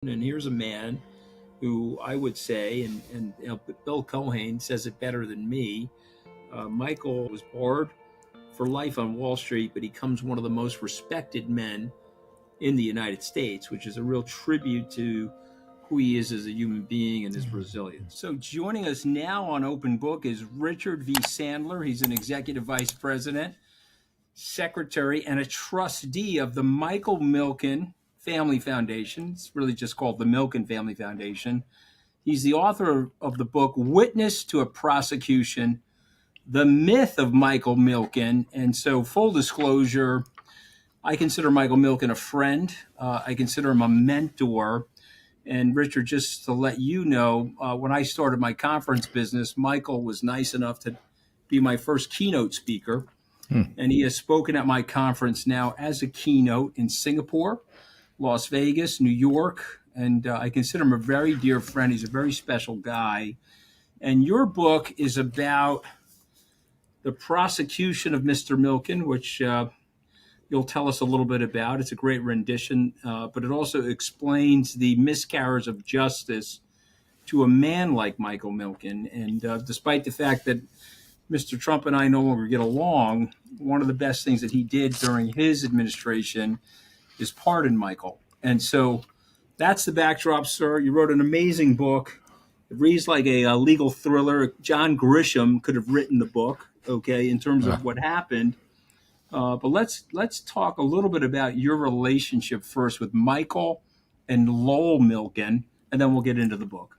And here's a man who I would say, and Bill Cohen says it better than me. Michael was barred for life on Wall Street, but he becomes one of the most respected men in the United States, which is a real tribute to who he is as a human being and his resilience. So joining us now on Open Book is Richard V. Sandler. He's an executive vice president, secretary, and a trustee of the Michael Milken Family Foundation. It's really just called the Milken Family Foundation. He's the author of the book Witness to a Prosecution, The Myth of Michael Milken. And so, full disclosure, I consider Michael Milken a friend. I consider him a mentor. And Richard, just to let you know, when I started my conference business, Michael was nice enough to be my first keynote speaker. And he has spoken at my conference now as a keynote in Singapore, Las Vegas, New York. And I consider him a very dear friend. He's a very special guy. And your book is about the prosecution of Mr. Milken, which you'll tell us a little bit about. It's a great rendition, but it also explains the miscarriage of justice to a man like Michael Milken. And despite the fact that Mr. Trump and I no longer get along, one of the best things that he did during his administration is pardon Michael. And so that's the backdrop, sir. You wrote an amazing book. It reads like a legal thriller. John Grisham could have written the book, okay, in terms of what happened. But let's talk a little bit about your relationship first with Michael and Lowell Milken, and then we'll get into the book.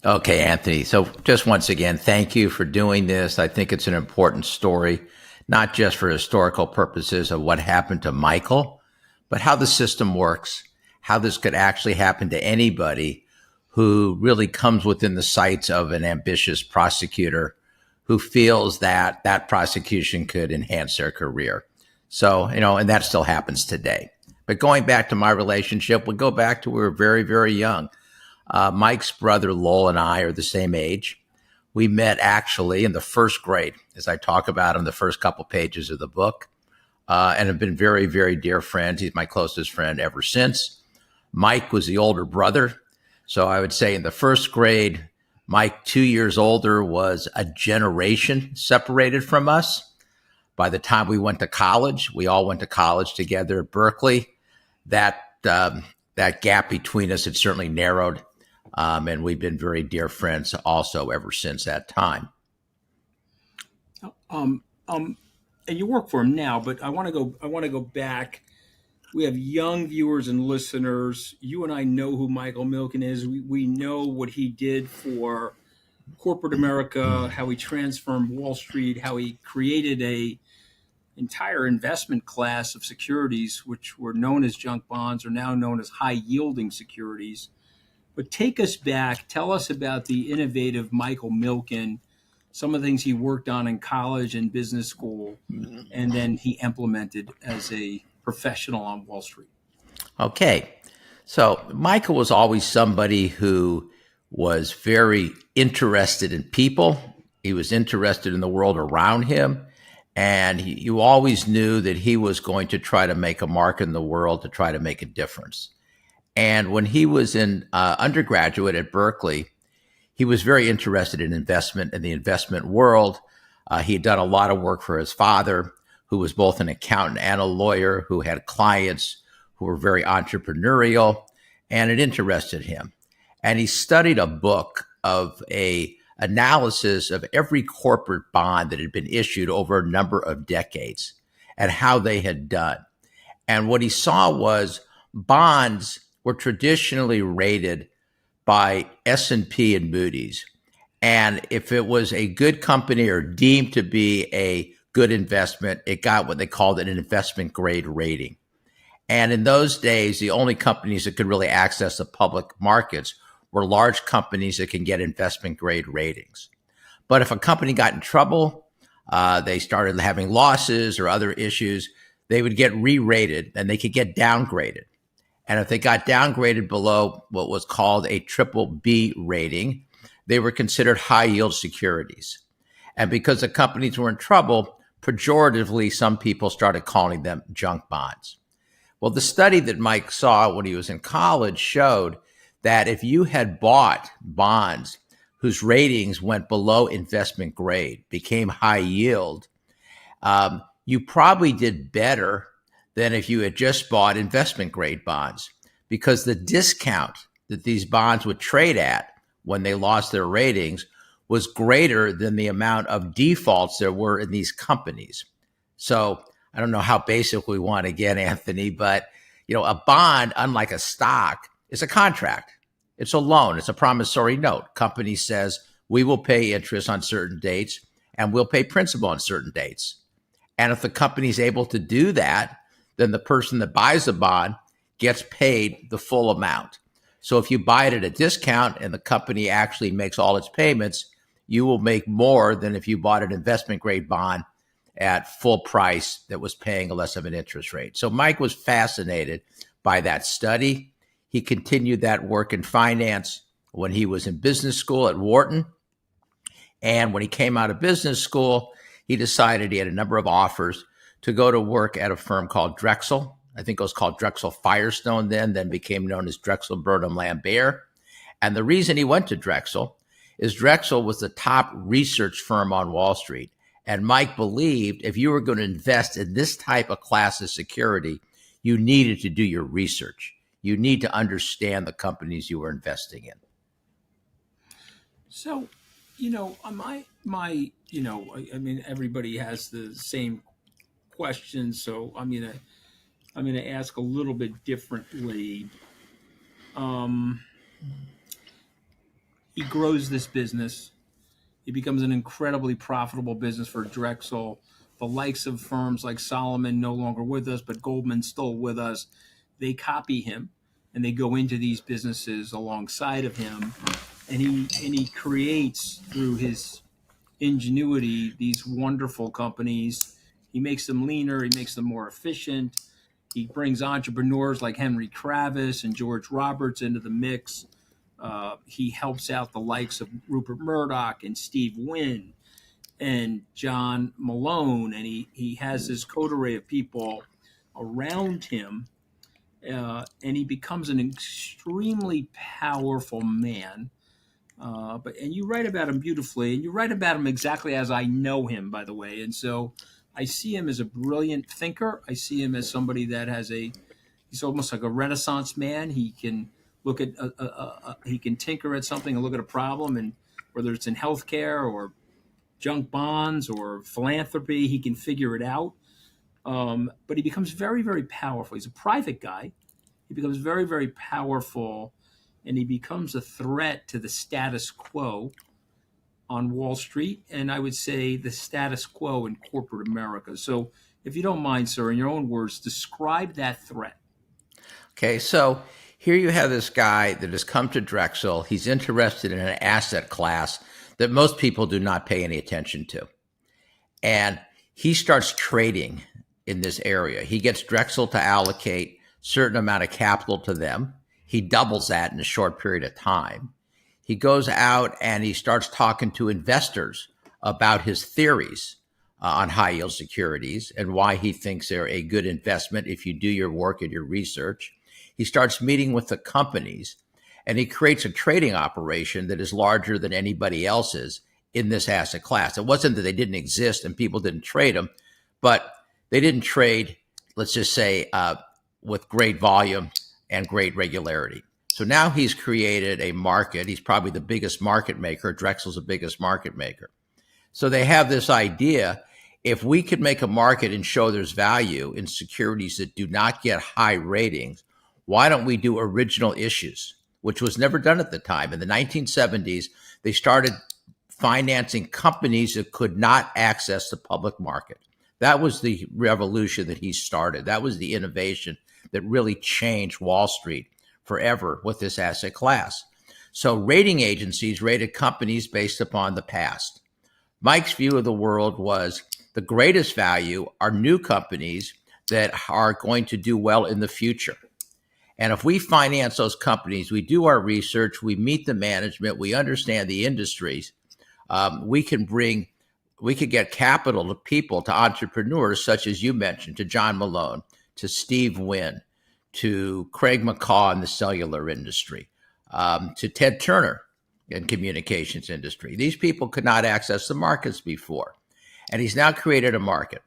Okay, Anthony. So just once again, thank you for doing this. I think it's an important story, not just for historical purposes of what happened to Michael, but how the system works, how this could actually happen to anybody who really comes within the sights of an ambitious prosecutor who feels that that prosecution could enhance their career. So, and that still happens today. But going back to my relationship, we go back to when we were very, very young. Mike's brother Lowell and I are the same age. We met actually in the first grade, as I talk about in the first couple pages of the book, and have been very, very dear friends. He's my closest friend ever since. Mike was the older brother. So I would say in the first grade, Mike, 2 years older, was a generation separated from us. By the time we went to college, we all went to college together at Berkeley. That gap between us had certainly narrowed. And we've been very dear friends also ever since that time. And you work for him now, but I want to go back. We have young viewers and listeners. You and I know who Michael Milken is. We know what he did for corporate America, how he transformed Wall Street, how he created a entire investment class of securities, which were known as junk bonds, are now known as high yielding securities. But take us back. Tell us about the innovative Michael Milken, some of the things he worked on in college and business school, and then he implemented as a professional on Wall Street. Okay. So Michael was always somebody who was very interested in people. He was interested in the world around him. And you always knew that he was going to try to make a mark in the world, to try to make a difference. And when he was in undergraduate at Berkeley, he was very interested in investment and the investment world. He had done a lot of work for his father, who was both an accountant and a lawyer, who had clients who were very entrepreneurial, and it interested him. And he studied a book of a analysis of every corporate bond that had been issued over a number of decades and how they had done. And what he saw was bonds were traditionally rated by S&P and Moody's. And if it was a good company or deemed to be a good investment, it got what they called an investment grade rating. And in those days, the only companies that could really access the public markets were large companies that can get investment grade ratings. But if a company got in trouble, they started having losses or other issues, they would get re-rated and they could get downgraded. And if they got downgraded below what was called a triple B rating, they were considered high yield securities. And because the companies were in trouble, pejoratively, some people started calling them junk bonds. Well, the study that Mike saw when he was in college showed that if you had bought bonds whose ratings went below investment grade, became high yield, you probably did better than if you had just bought investment grade bonds, because the discount that these bonds would trade at when they lost their ratings was greater than the amount of defaults there were in these companies. So I don't know how basic we want to get, Anthony, but a bond, unlike a stock, is a contract. It's a loan. It's a promissory note. Company says we will pay interest on certain dates and we'll pay principal on certain dates. And if the company is able to do that, then the person that buys the bond gets paid the full amount. So if you buy it at a discount and the company actually makes all its payments, you will make more than if you bought an investment grade bond at full price that was paying less of an interest rate. So Mike was fascinated by that study. He continued that work in finance when he was in business school at Wharton. And when he came out of business school, he decided he had a number of offers to go to work at a firm called Drexel. I think it was called Drexel Firestone then became known as Drexel Burnham Lambert. And the reason he went to Drexel is Drexel was the top research firm on Wall Street. And Mike believed if you were going to invest in this type of class of security, you needed to do your research. You need to understand the companies you were investing in. So, I mean, everybody has the same questions, so I'm gonna ask a little bit differently. Um, he grows this business. It becomes an incredibly profitable business for Drexel. The likes of firms like Solomon no longer with us, but Goldman's still with us. They copy him and they go into these businesses alongside of him, and he creates through his ingenuity these wonderful companies. He makes them leaner. He makes them more efficient. He brings entrepreneurs like Henry Kravis and George Roberts into the mix. He helps out the likes of Rupert Murdoch and Steve Wynn and John Malone, and he has this coterie of people around him, and he becomes an extremely powerful man. And you write about him beautifully, and you write about him exactly as I know him, by the way. And so I see him as a brilliant thinker. I see him as somebody that he's almost like a Renaissance man. He can look at he can tinker at something and look at a problem, and whether it's in healthcare or junk bonds or philanthropy, he can figure it out. But he becomes very, very powerful. He's a private guy. He becomes very, very powerful, and he becomes a threat to the status quo on Wall Street, and I would say the status quo in corporate America. So if you don't mind, sir, in your own words, describe that threat. Okay, so here you have this guy that has come to Drexel. He's interested in an asset class that most people do not pay any attention to. And he starts trading in this area. He gets Drexel to allocate a certain amount of capital to them. He doubles that in a short period of time. He goes out and he starts talking to investors about his theories on high yield securities and why he thinks they're a good investment if you do your work and your research. He starts meeting with the companies, and he creates a trading operation that is larger than anybody else's in this asset class. It wasn't that they didn't exist and people didn't trade them, but they didn't trade, let's just say, with great volume and great regularity. So now he's created a market. He's probably the biggest market maker. Drexel's the biggest market maker. So they have this idea, if we could make a market and show there's value in securities that do not get high ratings, why don't we do original issues, which was never done at the time. In the 1970s, they started financing companies that could not access the public market. That was the revolution that he started. That was the innovation that really changed Wall Street forever with this asset class. So rating agencies rated companies based upon the past. Mike's view of the world was the greatest value are new companies that are going to do well in the future. And if we finance those companies, we do our research, we meet the management, we understand the industries, we could get capital to people, to entrepreneurs, such as you mentioned, to John Malone, to Steve Wynn, to Craig McCaw in the cellular industry, to Ted Turner in communications industry. These people could not access the markets before. And he's now created a market.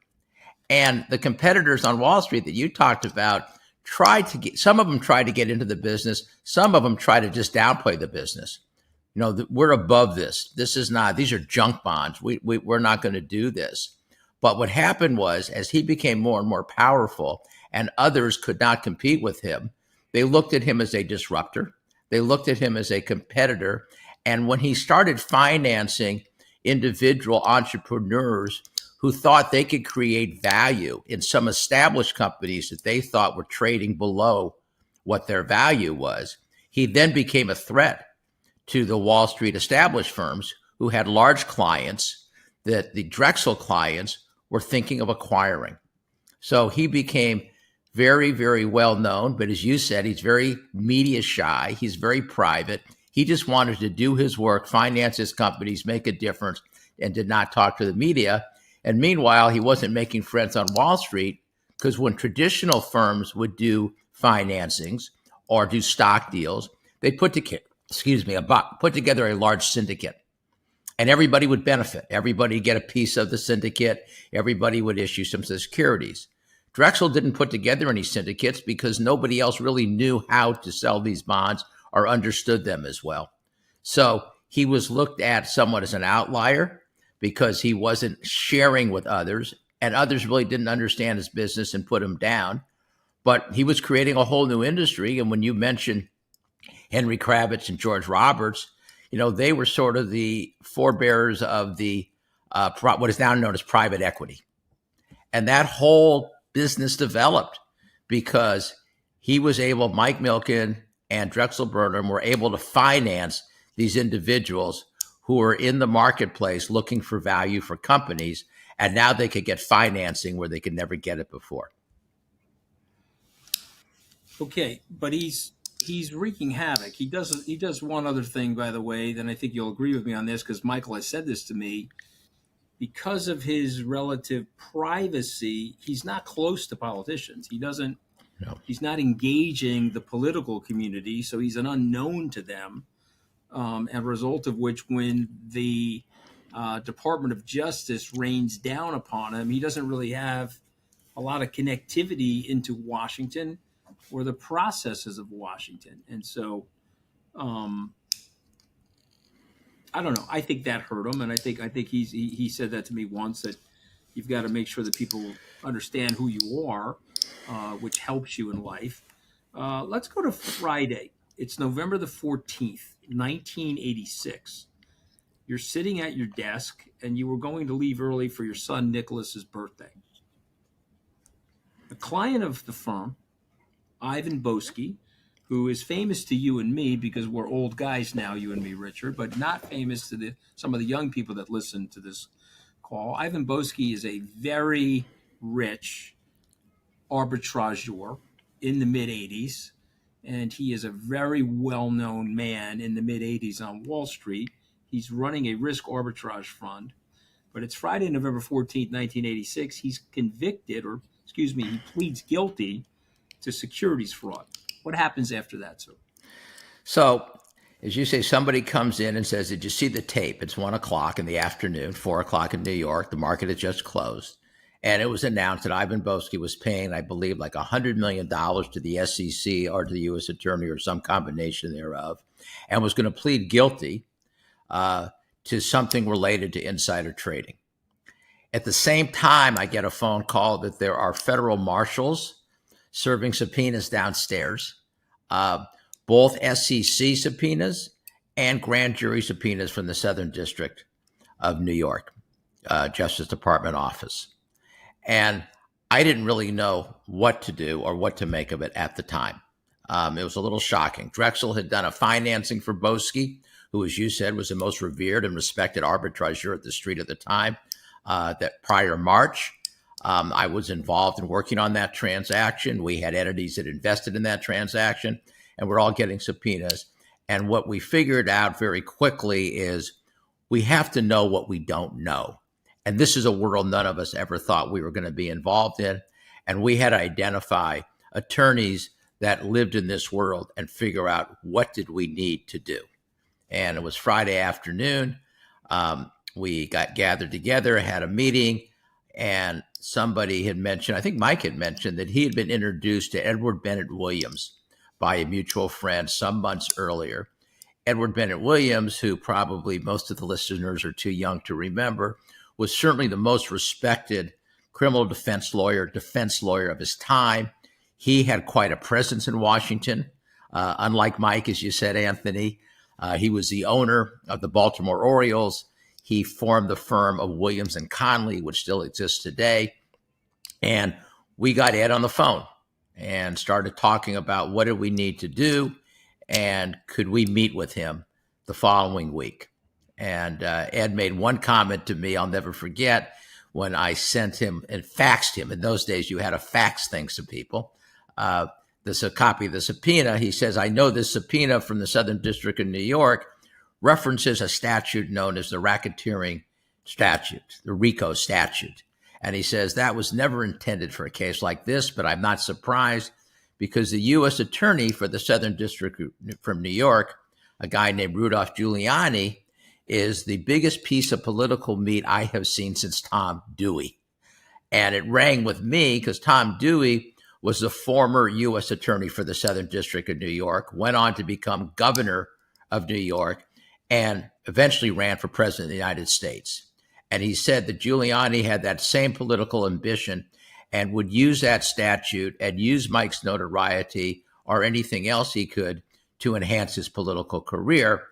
And the competitors on Wall Street that you talked about some of them tried to get into the business. Some of them try to just downplay the business. We're above this. These are junk bonds. We're not going to do this. But what happened was, as he became more and more powerful and others could not compete with him, they looked at him as a disruptor. They looked at him as a competitor. And when he started financing individual entrepreneurs who thought they could create value in some established companies that they thought were trading below what their value was, he then became a threat to the Wall Street established firms who had large clients that the Drexel clients were thinking of acquiring. So he became very, very well known. But as you said, he's very media shy. He's very private. He just wanted to do his work, finance his companies, make a difference, and did not talk to the media. And meanwhile, he wasn't making friends on Wall Street, because when traditional firms would do financings or do stock deals, they put together a large syndicate, and everybody would benefit. Everybody would get a piece of the syndicate. Everybody would issue some securities. Drexel didn't put together any syndicates because nobody else really knew how to sell these bonds or understood them as well. So he was looked at somewhat as an outlier because he wasn't sharing with others, and others really didn't understand his business and put him down. But he was creating a whole new industry. And when you mention Henry Kravitz and George Roberts, they were sort of the forebearers of the what is now known as private equity. And that whole business developed because Mike Milken and Drexel Burnham were able to finance these individuals who were in the marketplace looking for value for companies, and now they could get financing where they could never get it before. Okay, but he's wreaking havoc. He does one other thing, by the way, then I think you'll agree with me on this, because Michael has said this to me. Because of his relative privacy, he's not close to politicians. He's not engaging the political community, so he's an unknown to them. As a result of which, when the Department of Justice rains down upon him, he doesn't really have a lot of connectivity into Washington or the processes of Washington. And so, I don't know. I think that hurt him, and I think he said that to me once, that you've got to make sure that people understand who you are, which helps you in life. Let's go to Friday. It's November the 14th, 1986. You're sitting at your desk, and you were going to leave early for your son Nicholas's birthday. A client of the firm, Ivan Boesky, who is famous to you and me because we're old guys now, you and me, Richard, but not famous to some of the young people that listen to this call. Ivan Boesky is a very rich arbitrageur in the mid-'80s, and he is a very well-known man in the mid-'80s on Wall Street. He's running a risk arbitrage fund, but it's Friday, November 14th, 1986. He's convicted, he pleads guilty to securities fraud. What happens after that, sir? So, as you say, somebody comes in and says, did you see the tape? It's 1:00 in the afternoon, 4:00 in New York. The market had just closed. And it was announced that Ivan Boesky was paying, I believe, like $100 million to the SEC or to the U.S. attorney or some combination thereof, and was going to plead guilty to something related to insider trading. At the same time, I get a phone call that there are federal marshals serving subpoenas downstairs, both SEC subpoenas and grand jury subpoenas from the Southern District of New York, Justice Department office. And I didn't really know what to do or what to make of it at the time. It was a little shocking. Drexel had done a financing for Boesky, who, as you said, was the most revered and respected arbitrageur at the street at the time. That prior March, I was involved in working on that transaction. We had entities that invested in that transaction, and we're all getting subpoenas. And what we figured out very quickly is we have to know what we don't know. And this is a world none of us ever thought we were going to be involved in. And we had to identify attorneys that lived in this world and figure out what did we need to do. And it was Friday afternoon. We got gathered together, had a meeting, and somebody had mentioned, I think Mike had mentioned, that he had been introduced to Edward Bennett Williams by a mutual friend some months earlier. Edward Bennett Williams, who probably most of the listeners are too young to remember, was certainly the most respected criminal defense lawyer of his time. He had quite a presence in Washington. Unlike Mike, as you said, Anthony, he was the owner of the Baltimore Orioles. He formed the firm of Williams and Conley, which still exists today. And we got Ed on the phone and started talking about what did we need to do and could we meet with him the following week. And Ed made one comment to me I'll never forget when I sent him and faxed him. In those days, you had to fax things to people. This a copy of the subpoena. He says, I know this subpoena from the Southern District of New York references a statute known as the racketeering statute, the RICO statute. And he says that was never intended for a case like this, but I'm not surprised because the U.S. attorney for the Southern District from New York, a guy named Rudolph Giuliani, is the biggest piece of political meat I have seen since Tom Dewey. And it rang with me because Tom Dewey was the former U.S. attorney for the Southern District of New York, went on to become governor of New York, and eventually ran for president of the United States. And he said that Giuliani had that same political ambition and would use that statute and use Mike's notoriety or anything else he could to enhance his political career.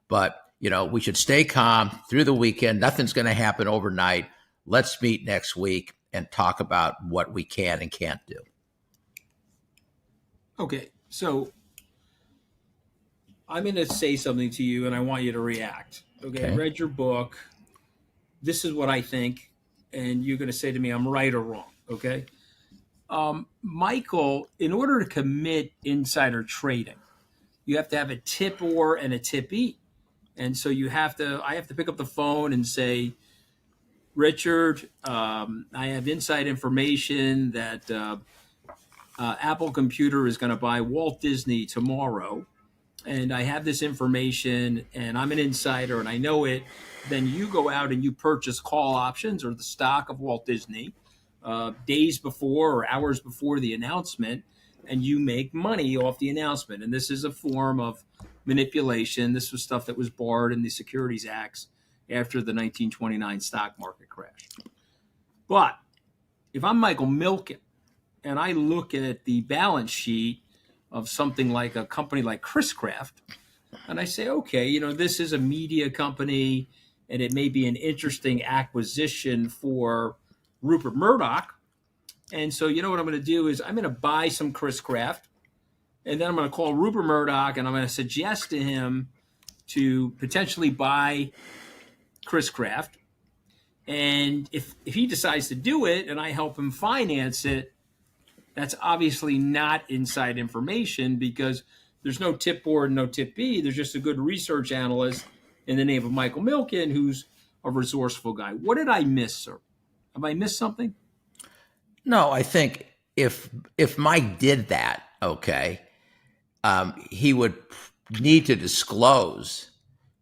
But, we should stay calm through the weekend. Nothing's going to happen overnight. Let's meet next week and talk about what we can and can't do. Okay, so I'm going to say something to you and I want you to react. Okay, I read your book. This is what I think. And you're going to say to me, I'm right or wrong. Okay. Michael, in order to commit insider trading, you have to have a tipper and a tippee. And so I have to pick up the phone and say, Richard, I have inside information that Apple Computer is going to buy Walt Disney tomorrow. And I have this information and I'm an insider and I know it. Then you go out and you purchase call options or the stock of Walt Disney days before or hours before the announcement, and you make money off the announcement. And this is a form of manipulation. This was stuff that was barred in the Securities Acts after the 1929 stock market crash. But if I'm Michael Milken and I look at the balance sheet of something like a company like Chris Craft, and I say, okay, this is a media company and it may be an interesting acquisition for Rupert Murdoch. And so what I'm going to do is I'm going to buy some Chris Craft, and then I'm going to call Rupert Murdoch and I'm going to suggest to him to potentially buy Chris Craft. And if he decides to do it and I help him finance it, that's obviously not inside information because there's no tip board, no tip B. There's just a good research analyst in the name of Michael Milken who's a resourceful guy. What did I miss, sir? Have I missed something? No, I think if Mike did that, okay, he would need to disclose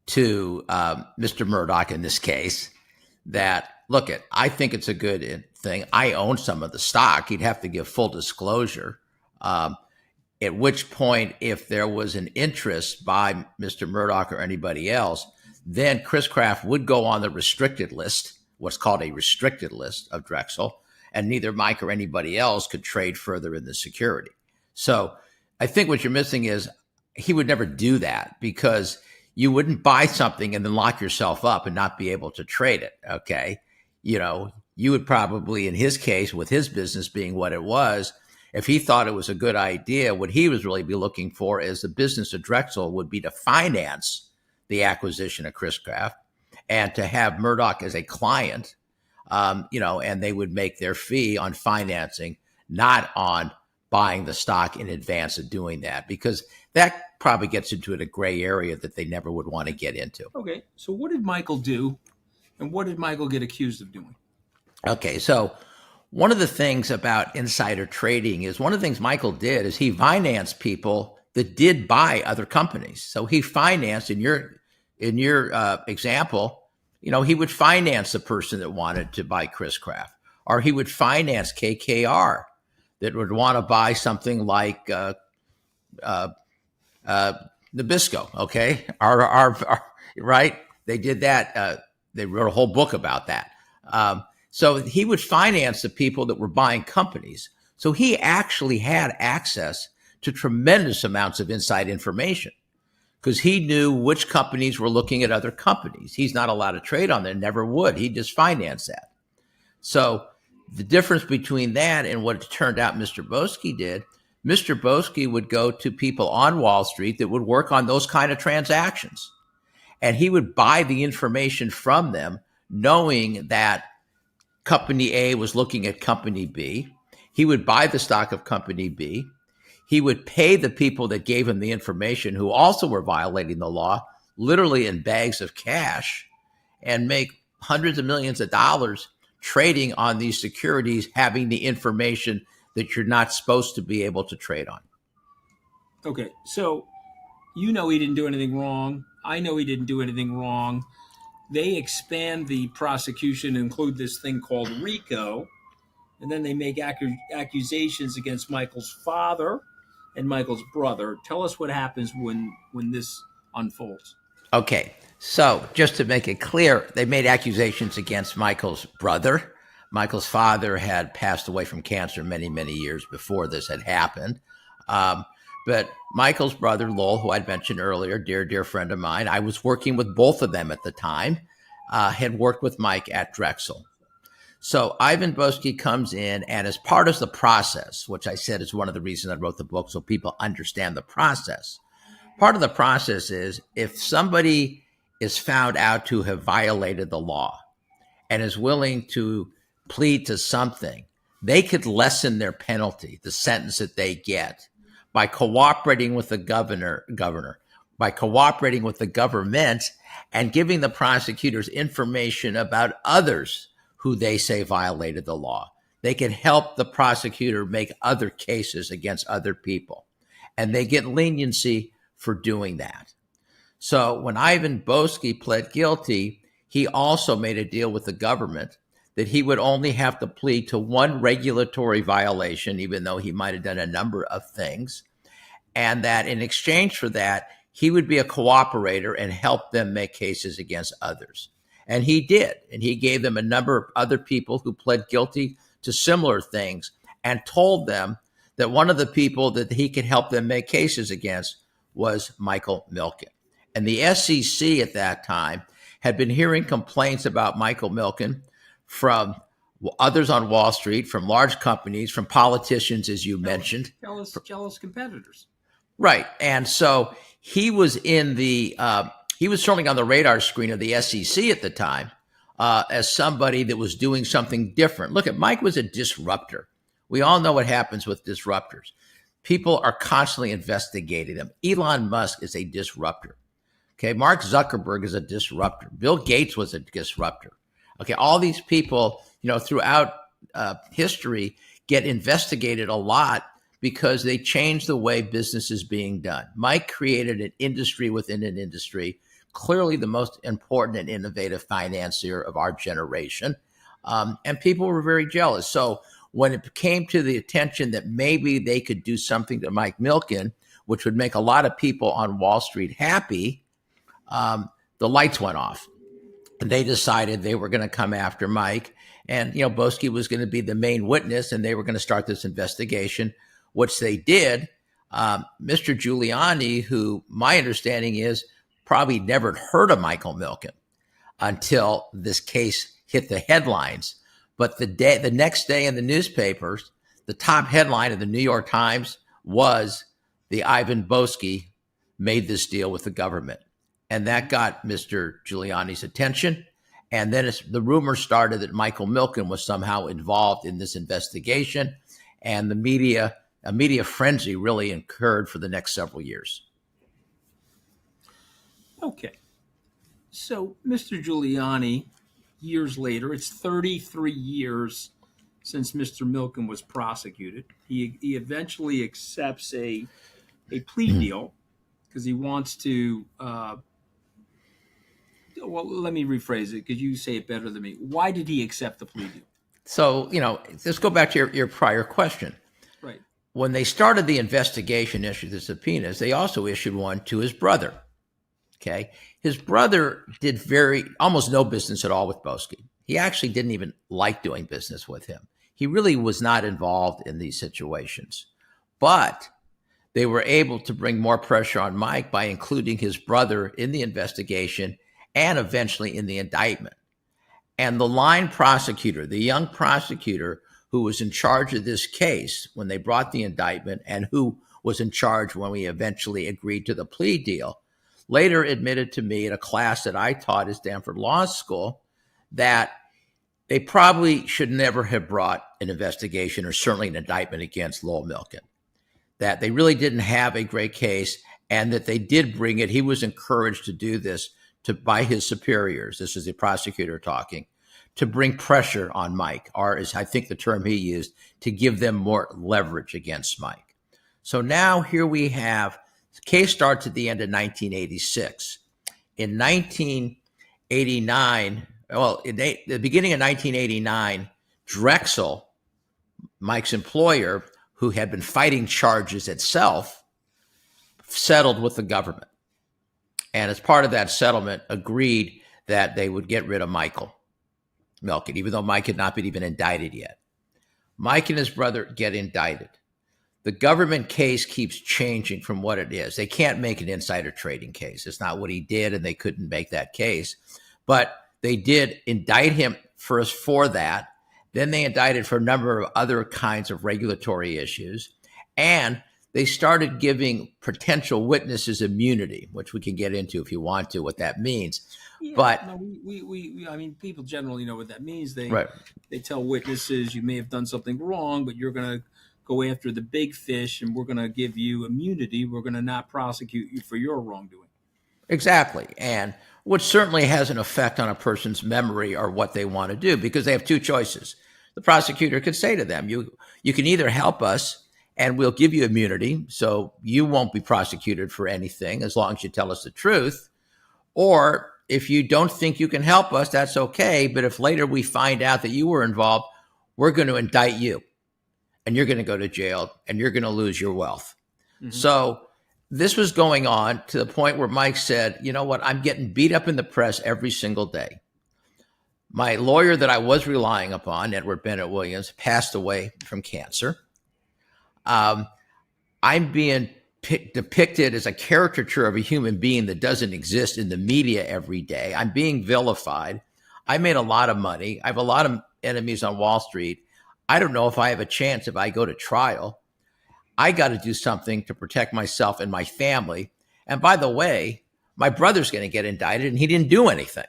to Mr. Murdoch in this case that, look, I think it's a good thing. I own some of the stock. He'd have to give full disclosure. At which point, if there was an interest by Mr. Murdoch or anybody else, then Chris Craft would go on the restricted list, what's called a restricted list of Drexel, and neither Mike or anybody else could trade further in the security. So I think what you're missing is he would never do that because you wouldn't buy something and then lock yourself up and not be able to trade it, okay? You would probably, in his case, with his business being what it was, if he thought it was a good idea, what he was really be looking for is the business of Drexel would be to finance the acquisition of Chris Craft and to have Murdoch as a client, and they would make their fee on financing, not on buying the stock in advance of doing that, because that probably gets into a gray area that they never would want to get into. Okay, so what did Michael do, and what did Michael get accused of doing? Okay, so One of the things about insider trading is one of the things Michael did is he financed people that did buy other companies. So he financed in your example, he would finance the person that wanted to buy Chris Craft, or he would finance KKR that would want to buy something like uh, uh, Nabisco. Okay, right? They did that. They wrote a whole book about that. So he would finance the people that were buying companies. So he actually had access to tremendous amounts of inside information because he knew which companies were looking at other companies. He's not allowed to trade on them, never would. He just financed that. So the difference between that and what it turned out Mr. Boesky did, Mr. Boesky would go to people on Wall Street that would work on those kind of transactions. And he would buy the information from them, knowing that Company A was looking at Company B. He would buy the stock of Company B. He would pay the people that gave him the information who also were violating the law, literally in bags of cash, and make hundreds of millions of dollars trading on these securities, having the information that you're not supposed to be able to trade on. Okay, so you know he didn't do anything wrong. I know he didn't do anything wrong. They expand the prosecution, include this thing called RICO, and then they make accusations against Michael's father and Michael's brother. Tell us what happens when this unfolds. Okay, so just to make it clear, they made accusations against Michael's brother. Michael's father had passed away from cancer many, many years before this had happened. Um, but Michael's brother, Lowell, who I'd mentioned earlier, dear friend of mine, I was working with both of them at the time, had worked with Mike at Drexel. So Ivan Boesky comes in, and as part of the process, which I said is one of the reasons I wrote the book, so people understand the process. Part of the process is if somebody is found out to have violated the law and is willing to plead to something, they could lessen their penalty, the sentence that they get, by cooperating with the governor, by cooperating with the government and giving the prosecutors information about others who they say violated the law. They can help the prosecutor make other cases against other people, and they get leniency for doing that. So when Ivan Boesky pled guilty, he also made a deal with the government that he would only have to plead to one regulatory violation, even though he might have done a number of things, and that in exchange for that, he would be a cooperator and help them make cases against others. And he did. And he gave them a number of other people who pled guilty to similar things and told them that one of the people that he could help them make cases against was Michael Milken. And the SEC at that time had been hearing complaints about Michael Milken from others on Wall Street, from large companies, from politicians, as you mentioned. Jealous competitors. Right. And so he was he was certainly on the radar screen of the SEC at the time as somebody that was doing something different. Look, Mike was a disruptor. We all know what happens with disruptors. People are constantly investigating them. Elon Musk is a disruptor. Okay. Mark Zuckerberg is a disruptor. Bill Gates was a disruptor. Okay. All these people, throughout history get investigated a lot because they changed the way business is being done. Mike created an industry within an industry, clearly the most important and innovative financier of our generation. And people were very jealous. So when it came to the attention that maybe they could do something to Mike Milken, which would make a lot of people on Wall Street happy, the lights went off. And they decided they were going to come after Mike. And, Boesky was going to be the main witness, and they were going to start this investigation, which they did. Mr. Giuliani, who my understanding is probably never heard of Michael Milken until this case hit the headlines. But the next day in the newspapers, the top headline of the New York Times was the Ivan Boesky made this deal with the government. And that got Mr. Giuliani's attention. And then the rumor started that Michael Milken was somehow involved in this investigation. And a media frenzy really occurred for the next several years. Okay. So, Mr. Giuliani, years later, it's 33 years since Mr. Milken was prosecuted. He eventually accepts a plea deal because he wants to. Well, let me rephrase it because you say it better than me. Why did he accept the plea deal? So, let's go back to your prior question. Right. When they started the investigation, issued the subpoenas, they also issued one to his brother. Okay. His brother did almost no business at all with Boesky. He actually didn't even like doing business with him. He really was not involved in these situations. But they were able to bring more pressure on Mike by including his brother in the investigation and eventually in the indictment. And the line prosecutor, the young prosecutor who was in charge of this case when they brought the indictment and who was in charge when we eventually agreed to the plea deal, later admitted to me in a class that I taught at Stanford Law School that they probably should never have brought an investigation or certainly an indictment against Lowell Milken, that they really didn't have a great case, and that they did bring it. He was encouraged to do this by his superiors. This is the prosecutor talking, to bring pressure on Mike, or as I think the term he used, to give them more leverage against Mike. So now here we have, the case starts at the end of 1986. In 1989, the beginning of 1989, Drexel, Mike's employer, who had been fighting charges itself, settled with the government. And as part of that settlement, agreed that they would get rid of Michael Milken, even though Mike had not been even indicted yet. Mike and his brother get indicted. The government case keeps changing from what it is. They can't make an insider trading case. It's not what he did, and they couldn't make that case. But they did indict him first for that. Then they indicted for a number of other kinds of regulatory issues. And they started giving potential witnesses immunity, which we can get into if you want to, what that means. Yeah, but no, I mean, people generally know what that means. They right. They tell witnesses you may have done something wrong, but you're going to go after the big fish, and we're going to give you immunity. We're going to not prosecute you for your wrongdoing. Exactly. And which certainly has an effect on a person's memory or what they want to do, because they have two choices. The prosecutor could say to them, you can either help us and we'll give you immunity, so you won't be prosecuted for anything as long as you tell us the truth. Or if you don't think you can help us, that's okay. But if later we find out that you were involved, we're going to indict you, and you're going to go to jail, and you're going to lose your wealth. Mm-hmm. So this was going on to the point where Mike said, you know what, I'm getting beat up in the press every single day. My lawyer that I was relying upon, Edward Bennett Williams, passed away from cancer. I'm being depicted as a caricature of a human being that doesn't exist in the media every day. I'm being vilified. I made a lot of money. I have a lot of enemies on Wall Street. I don't know if I have a chance if I go to trial. I got to do something to protect myself and my family. And by the way, my brother's going to get indicted, and he didn't do anything.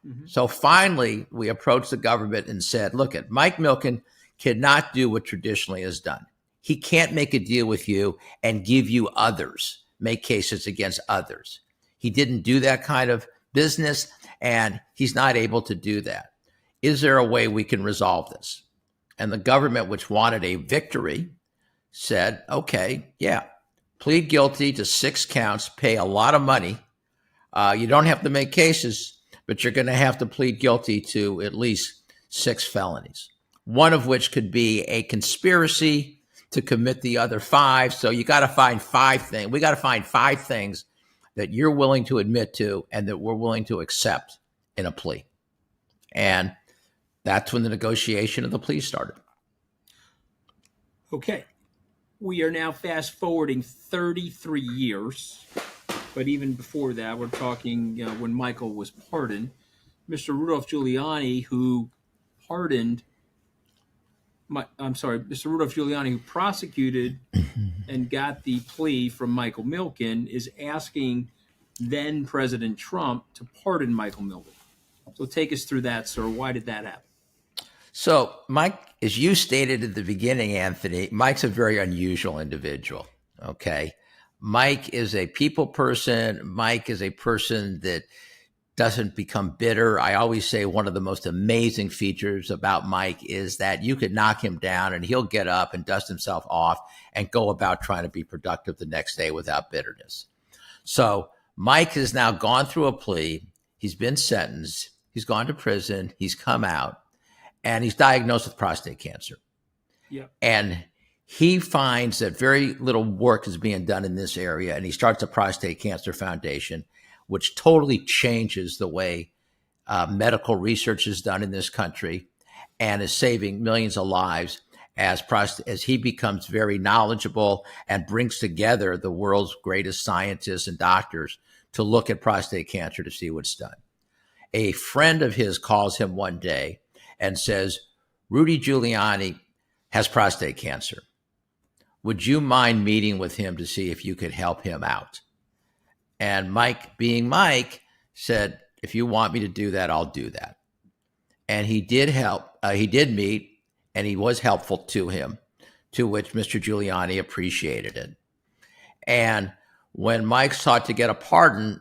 Mm-hmm. So finally, we approached the government and said, look, Mike Milken cannot do what traditionally is done. He can't make a deal with you and give you others, make cases against others. He didn't do that kind of business, and he's not able to do that. Is there a way we can resolve this? And the government, which wanted a victory, said, okay, yeah, plead guilty to 6 counts, pay a lot of money. You don't have to make cases, but you're going to have to plead guilty to at least 6 felonies, one of which could be a conspiracy to commit the other 5. So you got to find 5 things. We got to find 5 things that you're willing to admit to and that we're willing to accept in a plea. And that's when the negotiation of the plea started. Okay. We are now fast forwarding 33 years. But even before that, we're talking when Michael was pardoned. Mr. Rudolph Giuliani, who pardoned Mr. Rudolph Giuliani, who prosecuted and got the plea from Michael Milken, is asking then President Trump to pardon Michael Milken. So take us through that, sir. Why did that happen? So, Mike, as you stated at the beginning, Anthony, Mike's a very unusual individual, okay? Mike is a people person. Mike is a person that doesn't become bitter. I always say one of the most amazing features about Mike is that you could knock him down and he'll get up and dust himself off and go about trying to be productive the next day without bitterness. So Mike has now gone through a plea. He's been sentenced. He's gone to prison. He's come out and he's diagnosed with prostate cancer. Yeah. And he finds that very little work is being done in this area. And he starts a prostate cancer foundation, which totally changes the way medical research is done in this country and is saving millions of lives as he becomes very knowledgeable and brings together the world's greatest scientists and doctors to look at prostate cancer to see what's done. A friend of his calls him one day and says, Rudy Giuliani has prostate cancer. Would you mind meeting with him to see if you could help him out? And Mike, being Mike, said, if you want me to do that, I'll do that. And he did help. He did meet, and he was helpful to him, to which Mr. Giuliani appreciated it. And when Mike sought to get a pardon,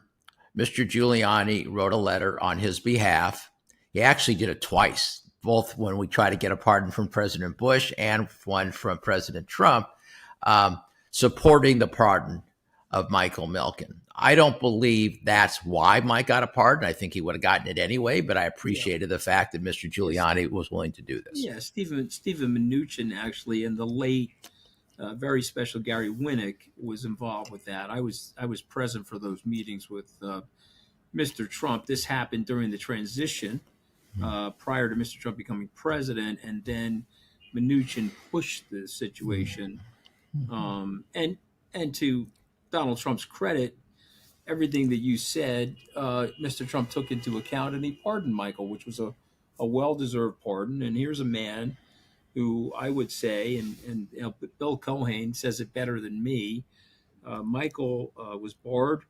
Mr. Giuliani wrote a letter on his behalf. He actually did it twice, both when we tried to get a pardon from President Bush and one from President Trump, supporting the pardon of Michael Milken. I don't believe that's why Mike got a pardon. I think he would have gotten it anyway, but I appreciated the fact that Mr. Giuliani was willing to do this. Yeah, Stephen Mnuchin actually, and the late, very special Gary Winnick was involved with that. I was present for those meetings with Mr. Trump. This happened during the transition prior to Mr. Trump becoming president, and then Mnuchin pushed the situation. And to Donald Trump's credit, everything that you said, Mr. Trump took into account, and he pardoned Michael, which was a well-deserved pardon. And here's a man who I would say, and Bill Cohen says it better than me, Michael was barred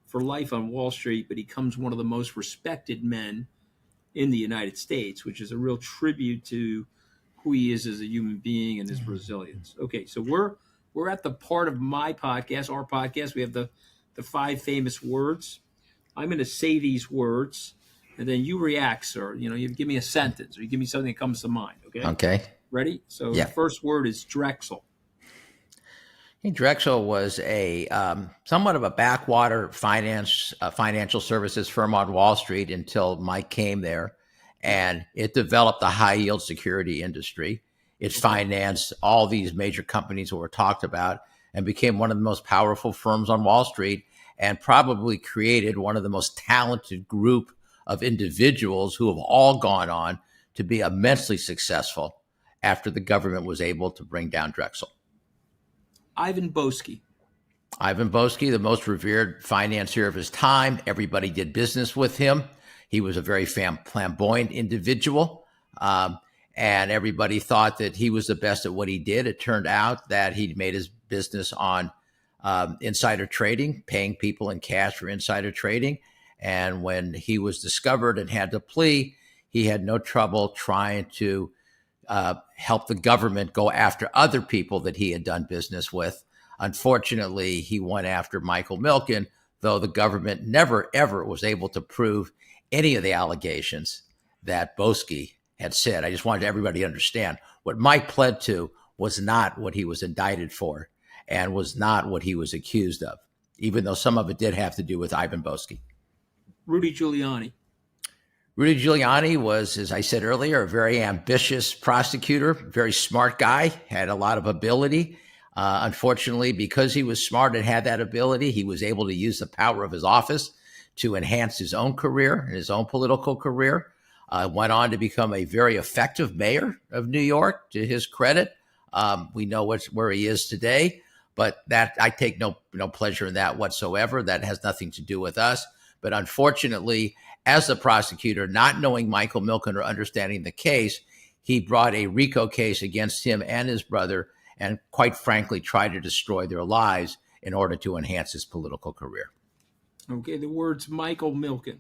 for life on Wall Street, but he becomes one of the most respected men in the United States, which is a real tribute to who he is as a human being and his resilience. Okay, so we're at the part of my podcast, our podcast. We have the 5 famous words. I'm going to say these words, and then you react, sir. You give me a sentence, or you give me something that comes to mind. Okay. Okay. Ready? So Yeah. The first word is Drexel. Drexel was a somewhat of a backwater financial services firm on Wall Street until Mike came there, and it developed the high yield security industry. It financed all these major companies that were talked about and became one of the most powerful firms on Wall Street, and probably created one of the most talented group of individuals who have all gone on to be immensely successful after the government was able to bring down Drexel. Ivan Boesky. Ivan Boesky, the most revered financier of his time. Everybody did business with him. He was a very flamboyant individual, and everybody thought that he was the best at what he did. It turned out that he made his business on insider trading, paying people in cash for insider trading. And when he was discovered and had to plea, he had no trouble trying to help the government go after other people that he had done business with. Unfortunately, he went after Michael Milken, though the government never, ever was able to prove any of the allegations that Boesky had said. I just wanted everybody to understand what Mike pled to was not what he was indicted for and was not what he was accused of, even though some of it did have to do with Ivan Boesky. Rudy Giuliani. Rudy Giuliani was, as I said earlier, a very ambitious prosecutor, very smart guy, had a lot of ability. Unfortunately, because he was smart and had that ability, he was able to use the power of his office to enhance his own career and his own political career. Went on to become a very effective mayor of New York, to his credit. We know where he is today, but that I take no pleasure in that whatsoever. That has nothing to do with us. But unfortunately, as a prosecutor, not knowing Michael Milken or understanding the case, he brought a RICO case against him and his brother, and quite frankly, tried to destroy their lives in order to enhance his political career. Okay, the words Michael Milken.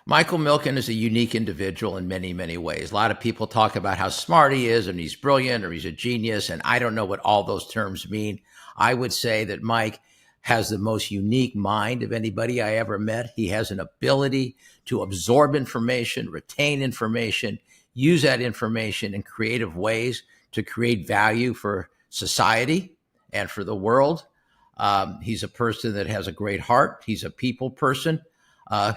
Michael Milken is a unique individual in many, many ways. A lot of people talk about how smart he is, and he's brilliant, or he's a genius, and I don't know what all those terms mean. I would say that Mike has the most unique mind of anybody I ever met. He has an ability to absorb information, retain information, use that information in creative ways to create value for society and for the world. He's a person that has a great heart. He's a people person.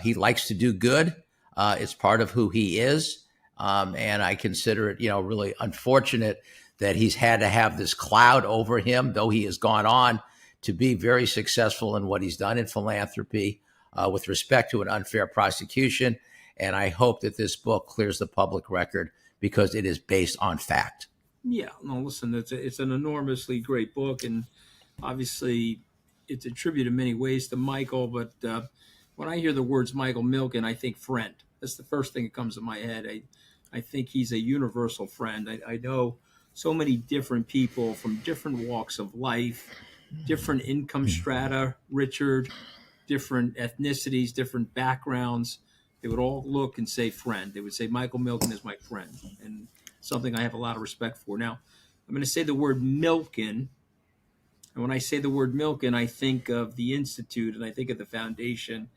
He likes to do good. It's part of who he is. And I consider it, really unfortunate that he's had to have this cloud over him, though he has gone on to be very successful in what he's done in philanthropy with respect to an unfair prosecution. And I hope that this book clears the public record because it is based on fact. Yeah, no, listen, it's an enormously great book, and obviously it's a tribute in many ways to Michael. But when I hear the words Michael Milken, I think friend. That's the first thing that comes to my head. I think he's a universal friend. I know so many different people from different walks of life, different income strata, Richard, different ethnicities, different backgrounds. They would all look and say friend. They would say Michael Milken is my friend, and something I have a lot of respect for. Now, I'm going to say the word Milken. And when I say the word Milken, I think of the Institute and I think of the foundation.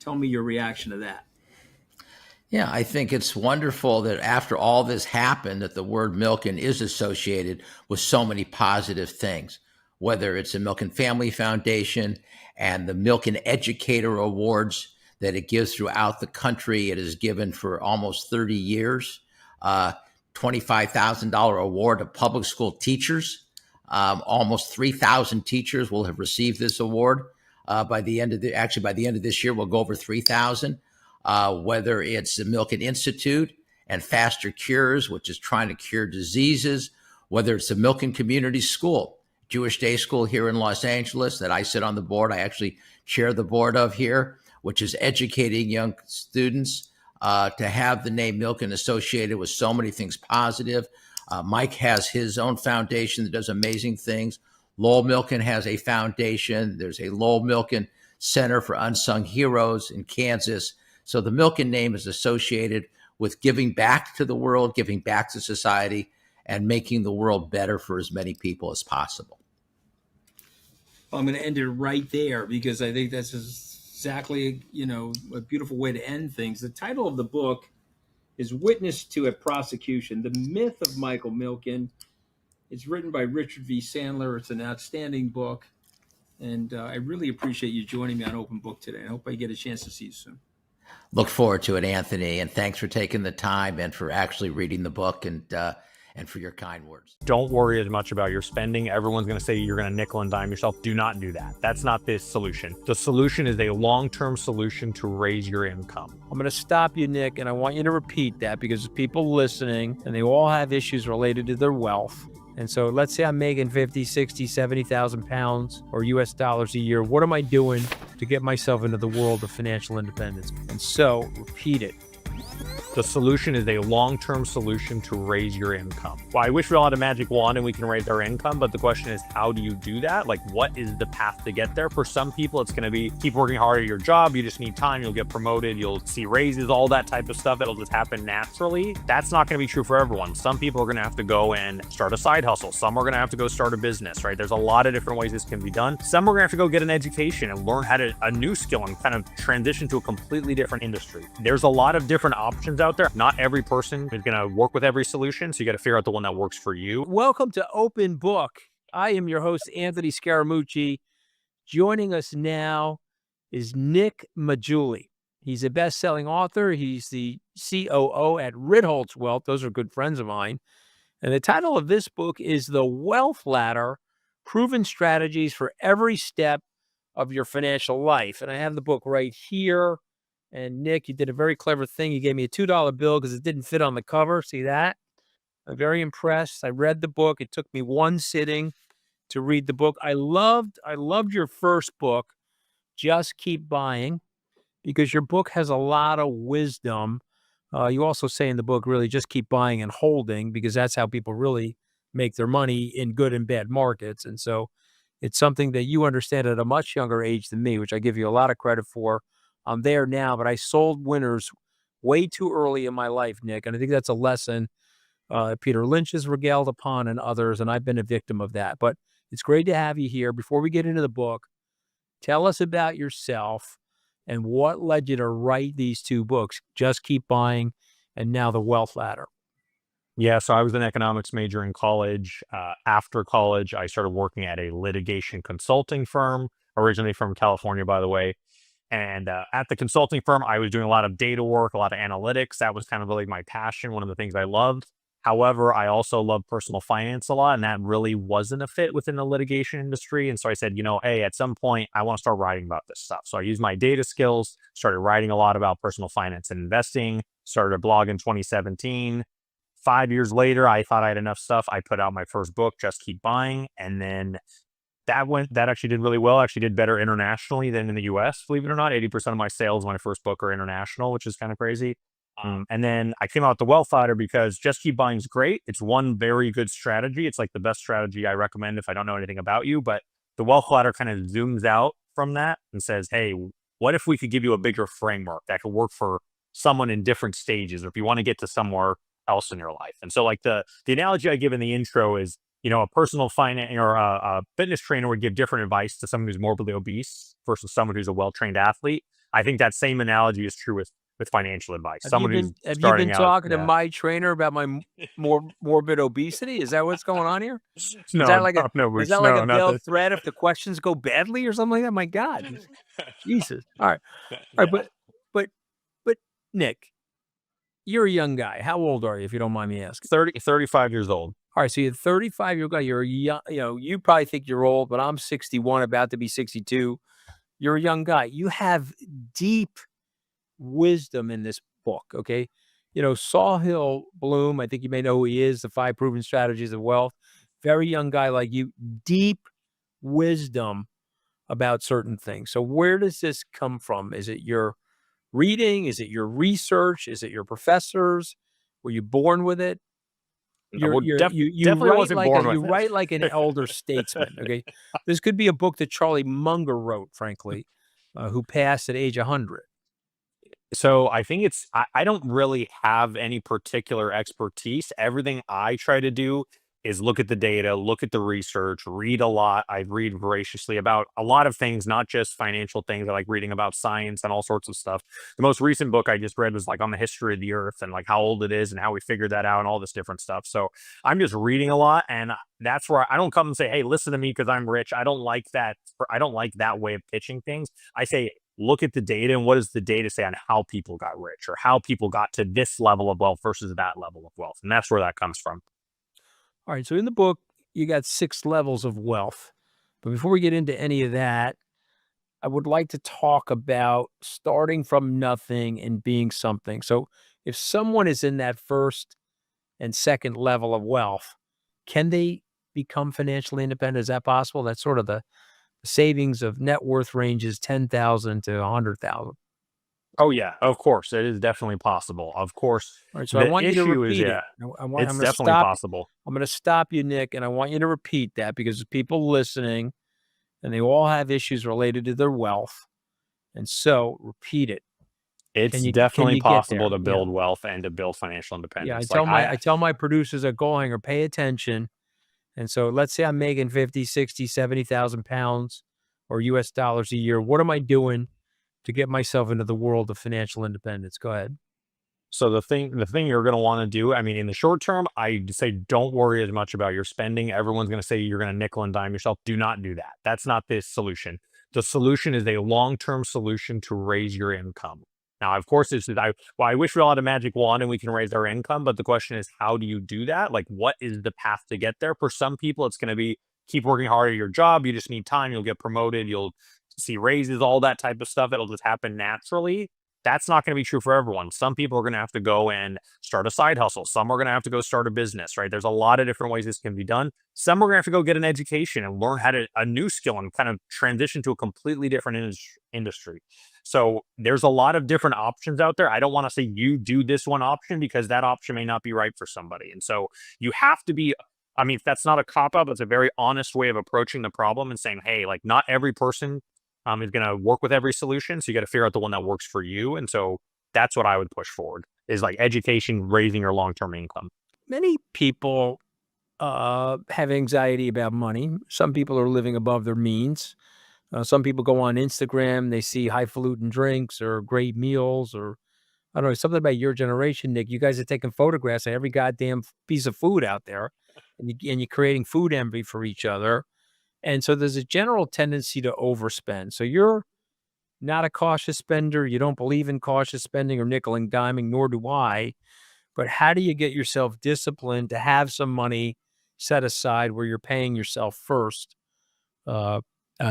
Tell me your reaction to that. Yeah, I think it's wonderful that after all this happened, that the word Milken is associated with so many positive things, whether it's the Milken Family Foundation and the Milken Educator Awards that it gives throughout the country. It is given for almost 30 years. $25,000 award to public school teachers. Almost 3,000 teachers will have received this award. By the end of this year, we'll go over 3,000. Whether it's the Milken Institute and Faster Cures, which is trying to cure diseases, whether it's the Milken Community School, Jewish day school here in Los Angeles that I sit on the board. I actually chair the board of here, which is educating young students to have the name Milken associated with so many things positive. Mike has his own foundation that does amazing things. Lowell Milken has a foundation. There's a Lowell Milken Center for Unsung Heroes in Kansas. So the Milken name is associated with giving back to the world, giving back to society, and making the world better for as many people as possible. I'm going to end it right there because I think that's exactly, a beautiful way to end things. The title of the book is Witness to a Prosecution, The Myth of Michael Milken. It's written by Richard V. Sandler. It's an outstanding book. And I really appreciate you joining me on Open Book today. I hope I get a chance to see you soon. Look forward to it, Anthony. And thanks for taking the time and for actually reading the book and for your kind words. Don't worry as much about your spending. Everyone's going to say you're going to nickel and dime yourself. Do not do that. That's not the solution. The solution is a long-term solution to raise your income. I'm going to stop you, Nick, and I want you to repeat that because there's people listening and they all have issues related to their wealth. And so let's say I'm making 50, 60, 70,000 pounds or US dollars a year. What am I doing to get myself into the world of financial independence? And so repeat it. The solution is a long-term solution to raise your income. Well, I wish we all had a magic wand and we can raise our income, but the question is, how do you do that? Like, what is the path to get there? For some people, it's going to be keep working hard at your job. You just need time. You'll get promoted. You'll see raises, all that type of stuff. That'll just happen naturally. That's not going to be true for everyone. Some people are going to have to go and start a side hustle. Some are going to have to go start a business, right? There's a lot of different ways this can be done. Some are going to have to go get an education and learn a new skill and kind of transition to a completely different industry. There's a lot of different options out there. Not every person is going to work with every solution, so you got to figure out the one that works for you. Welcome to Open Book. I am your host, Anthony Scaramucci. Joining us now is Nick Maggiulli. He's a best-selling author. He's the COO at Ritholtz Wealth. Those are good friends of mine. And the title of this book is The Wealth Ladder, Proven Strategies for Every Step of Your Financial Life. And I have the book right here. And Nick, you did a very clever thing. You gave me a $2 bill because it didn't fit on the cover. See that? I'm very impressed. I read the book. It took me one sitting to read the book. I loved your first book, Just Keep Buying, because your book has a lot of wisdom. You also say in the book, really just keep buying and holding, because that's how people really make their money in good and bad markets. And so it's something that you understand at a much younger age than me, which I give you a lot of credit for. I'm there now, but I sold winners way too early in my life, Nick. And I think that's a lesson Peter Lynch has regaled upon and others, and I've been a victim of that. But it's great to have you here. Before we get into the book, Tell us about yourself and what led you to write these two books, Just Keep Buying and now The Wealth Ladder. Yeah, so I was an economics major in college. After college, I started working at a litigation consulting firm, originally from California, by the way. And at the consulting firm, I was doing a lot of data work, a lot of analytics. That was kind of like my passion, one of the things I loved. However, I also love personal finance a lot, and that really wasn't a fit within the litigation industry. And so I said, hey, at some point, I want to start writing about this stuff. So I used my data skills, started writing a lot about personal finance and investing, started a blog in 2017. 5 years later, I thought I had enough stuff. I put out my first book, Just Keep Buying. And then that actually did really well. Actually did better internationally than in the US, believe it or not. 80% of my sales in my first book are international, which is kind of crazy. And then I came out with the Wealth Ladder because Just Keep Buying is great. It's one very good strategy. It's like the best strategy I recommend if I don't know anything about you. But the Wealth Ladder kind of zooms out from that and says, hey, what if we could give you a bigger framework that could work for someone in different stages, or if you want to get to somewhere else in your life? And so like the analogy I give in the intro is, a personal finance or a fitness trainer would give different advice to someone who's morbidly obese versus someone who's a well-trained athlete. I think that same analogy is true with financial advice. Have you been talking to my trainer about my morbid obesity? Is that what's going on here? Is that like a veiled threat if the questions go badly or something like that? My God, Jesus! All right, but Nick, you're a young guy. How old are you, if you don't mind me asking? 35 years old. All right, so you're a 35-year-old guy. You're a young, you probably think you're old, but I'm 61, about to be 62. You're a young guy. You have deep wisdom in this book, okay? Sawhill Bloom, I think you may know who he is, The 5 Proven Strategies of Wealth. Very young guy like you, deep wisdom about certain things. So where does this come from? Is it your reading? Is it your research? Is it your professors? Were you born with it? You write like an elder statesman, okay? This could be a book that Charlie Munger wrote, frankly, who passed at age 100. So I think I don't really have any particular expertise. Everything I try to do is look at the data, look at the research, read a lot. I read voraciously about a lot of things, not just financial things. I like reading about science and all sorts of stuff. The most recent book I just read was like on the history of the earth and like how old it is and how we figured that out and all this different stuff. So I'm just reading a lot, and that's where I don't come and say, hey, listen to me because I'm rich. I don't like that. I don't like that way of pitching things. I say, look at the data and what does the data say on how people got rich or how people got to this level of wealth versus that level of wealth. And that's where that comes from. All right. So in the book, you got 6 levels of wealth. But before we get into any of that, I would like to talk about starting from nothing and being something. So if someone is in that first and second level of wealth, can they become financially independent? Is that possible? That's sort of the savings of net worth ranges 10,000 to 100,000. Oh yeah, of course, it is definitely possible. Of course. All right, so I want you to repeat it. It's definitely possible. I'm going to stop you, Nick, and I want you to repeat that because there's people listening, and they all have issues related to their wealth, and so repeat it. It's definitely possible to build wealth and to build financial independence. Yeah, I tell my producers at Goalhanger, pay attention. And so let's say I'm making 50, 60, 70,000 pounds or US dollars a year. What am I doing to get myself into the world of financial independence? Go ahead. So the thing you're going to want to do, I mean, in the short term, I say don't worry as much about your spending. Everyone's going to say you're going to nickel and dime yourself. Do not do that. That's not the solution. The solution is a long-term solution to raise your income. Now, of course, I wish we all had a magic wand and we can raise our income, but the question is, how do you do that? Like, what is the path to get there? For some people, it's going to be keep working hard at your job. You just need time. You'll get promoted. You'll see raises, all that type of stuff. It'll just happen naturally. That's not going to be true for everyone. Some people are going to have to go and start a side hustle. Some are going to have to go start a business, right? There's a lot of different ways this can be done. Some are going to have to go get an education and learn a new skill and kind of transition to a completely different industry. So there's a lot of different options out there. I don't want to say you do this one option because that option may not be right for somebody. And so you have to be, I mean, that's not a cop-out. It's a very honest way of approaching the problem and saying, hey, like not every person is going to work with every solution. So you got to figure out the one that works for you. And so that's what I would push forward is like education, raising your long-term income. Many people have anxiety about money. Some people are living above their means. Some people go on Instagram, they see highfalutin drinks or great meals, or I don't know, something about your generation, Nick. You guys are taking photographs of every goddamn piece of food out there, and you're creating food envy for each other. And so there's a general tendency to overspend. So you're not a cautious spender. You don't believe in cautious spending or nickel and diming, nor do I. But how do you get yourself disciplined to have some money set aside where you're paying yourself first uh,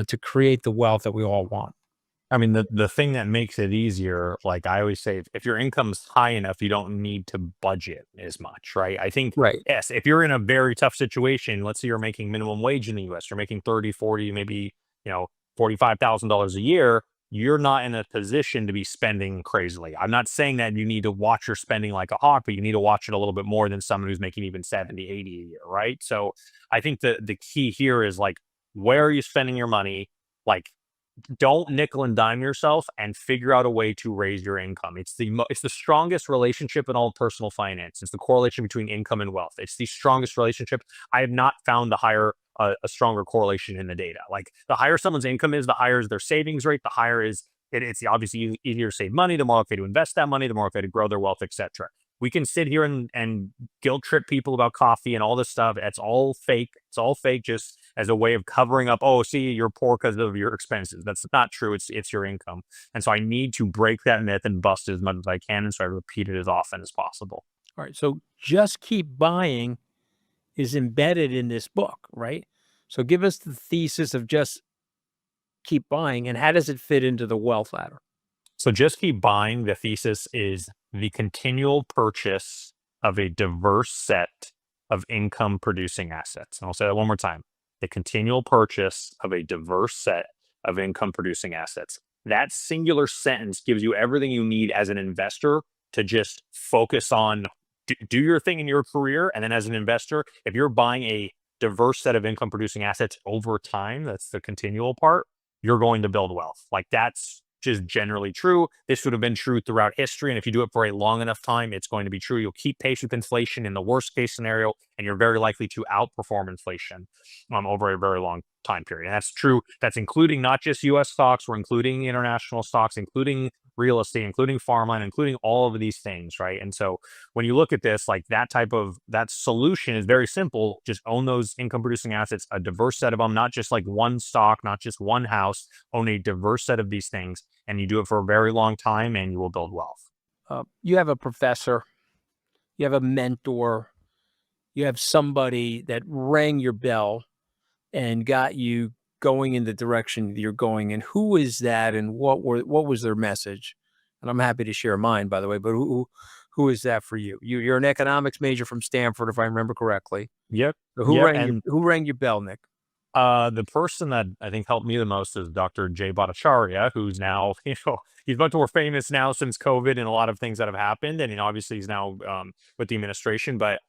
to create the wealth that we all want? I mean, the thing that makes it easier, like I always say, if your income's high enough, you don't need to budget as much, right? I think, Right. yes, if you're in a very tough situation, let's say you're making minimum wage in the US, you're making 30, 40, maybe, $45,000 a year, you're not in a position to be spending crazily. I'm not saying that you need to watch your spending like a hawk, but you need to watch it a little bit more than someone who's making even 70, 80 a year, right? So I think the key here is like, where are you spending your money? Like, don't nickel and dime yourself and figure out a way to raise your income. It's the strongest relationship in all personal finance. It's the correlation between income and wealth. It's the strongest relationship. I have not found a stronger correlation in the data. Like the higher someone's income is, the higher is their savings rate, the higher is it's obviously easier to save money, the more likely to invest that money, the more likely to grow their wealth, etc. We can sit here and guilt trip people about coffee and all this stuff. It's all fake. It's all fake just as a way of covering up, oh, see, you're poor because of your expenses. That's not true. It's your income. And so I need to break that myth and bust it as much as I can. And so I repeat it as often as possible. All right. So just keep buying is embedded in this book, right? So give us the thesis of just keep buying, and how does it fit into the wealth ladder? So just keep buying. The thesis is the continual purchase of a diverse set of income producing assets. And I'll say that one more time. The continual purchase of a diverse set of income producing assets. That singular sentence gives you everything you need as an investor to just focus on do your thing in your career. And then as an investor, if you're buying a diverse set of income producing assets over time, that's the continual part, you're going to build wealth. Like that's just generally true. This would have been true throughout history. And if you do it for a long enough time, it's going to be true. You'll keep pace with inflation in the worst case scenario, and you're very likely to outperform inflation over a very long time period. And that's true. That's including not just US stocks, we're including international stocks, including real estate, including farmland, including all of these things, right? And so when you look at this, like that solution is very simple. Just own those income producing assets, a diverse set of them, not just like one stock, not just one house, own a diverse set of these things. And you do it for a very long time and you will build wealth. You have a professor, you have a mentor, you have somebody that rang your bell and got you going in the direction that you're going. And who is that, and what was their message? And I'm happy to share mine, by the way, but who is that for you? You're an economics major from Stanford, if I remember correctly. Yep. So Yep. who rang your bell, Nick? The person that I think helped me the most is Dr. Jay Bhattacharya, who's now, he's much more famous now since COVID and a lot of things that have happened. And obviously he's now with the administration, but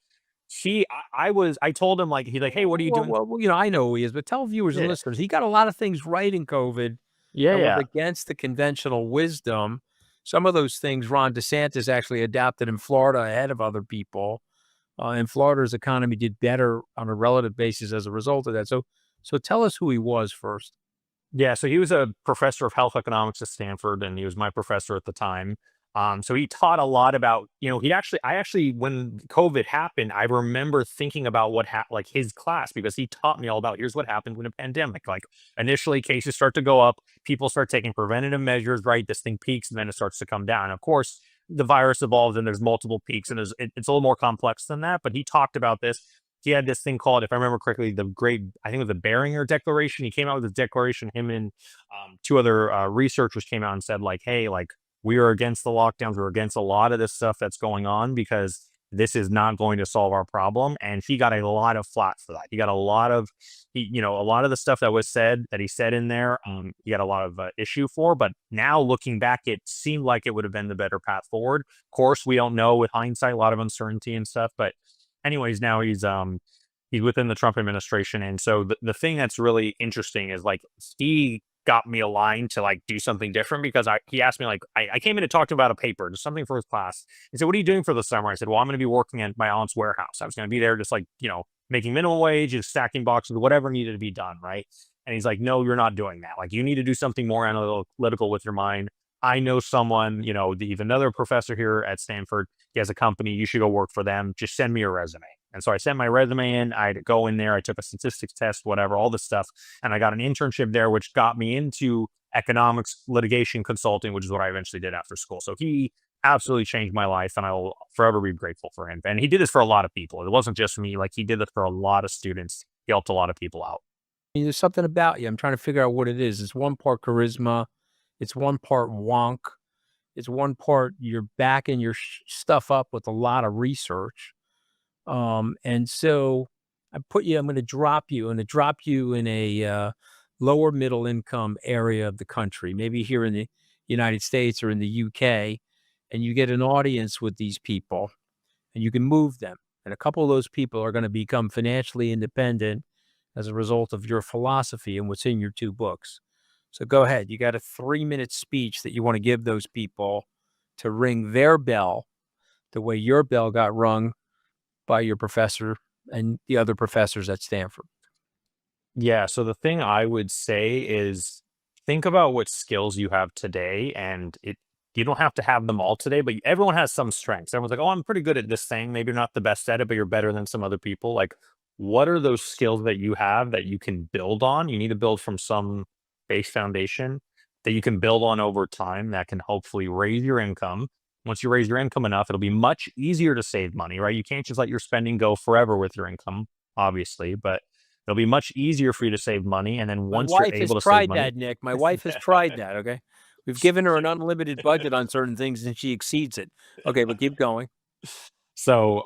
I told him he's like, hey, what are you doing? Well, I know who he is, but tell viewers and Yeah. listeners, he got a lot of things right in COVID Yeah. that Yeah. was against the conventional wisdom. Some of those things Ron DeSantis actually adopted in Florida ahead of other people. And Florida's economy did better on a relative basis as a result of that. So tell us who he was first. Yeah, so he was a professor of health economics at Stanford, and he was my professor at the time. So he taught a lot about, I actually, when COVID happened, I remember thinking about like his class, because he taught me all about, here's what happens when a pandemic, like initially cases start to go up, people start taking preventative measures, right? This thing peaks and then it starts to come down. Of course, the virus evolves and there's multiple peaks, and it's a little more complex than that, but he talked about this. He had this thing called, if I remember correctly, I think it was the Beringer Declaration. He came out with this declaration, him and two other researchers came out and said, like, hey, like, we are against the lockdowns. We're against a lot of this stuff that's going on because this is not going to solve our problem. And he got a lot of flack for that. He got a lot of the stuff that he said in there, he got a lot of issue for. But now looking back, it seemed like it would have been the better path forward. Of course, we don't know with hindsight, a lot of uncertainty and stuff, but anyways, now he's within the Trump administration. And so the thing that's really interesting is like he got me aligned to like do something different, because he asked me, like, I came in to talk to him about a paper, just something for his class. He said, what are you doing for the summer? I said, well, I'm going to be working at my aunt's warehouse. I was going to be there just like, making minimum wage and stacking boxes, whatever needed to be done. Right. And he's like, no, you're not doing that. Like, you need to do something more analytical with your mind. I know someone, even another professor here at Stanford. He has a company. You should go work for them. Just send me your resume. And so I sent my resume in. I had to go in there. I took a statistics test, whatever, all this stuff. And I got an internship there, which got me into economics litigation consulting, which is what I eventually did after school. So he absolutely changed my life, and I will forever be grateful for him. And he did this for a lot of people. It wasn't just me. Like, he did this for a lot of students. He helped a lot of people out. There's something about you. I'm trying to figure out what it is. It's one part charisma. It's one part wonk. It's one part you're backing your stuff up with a lot of research. And so I'm going to drop you in a lower middle income area of the country, maybe here in the United States or in the UK, and you get an audience with these people and you can move them. And a couple of those people are going to become financially independent as a result of your philosophy and what's in your 2 books. So go ahead. You got a 3-minute speech that you want to give those people to ring their bell the way your bell got rung by your professor and the other professors at Stanford. Yeah. So the thing I would say is, think about what skills you have today, and you don't have to have them all today, but everyone has some strengths. Everyone's like, oh, I'm pretty good at this thing. Maybe you're not the best at it, but you're better than some other people. Like, what are those skills that you have that you can build on? You need to build from some base foundation that you can build on over time that can hopefully raise your income. Once you raise your income enough, it'll be much easier to save money, right? You can't just let your spending go forever with your income, obviously, but it'll be much easier for you to save money. And then once you're able to save money, Nick. My wife has tried that. Okay. We've given her an unlimited budget on certain things and she exceeds it. Okay, but keep going. so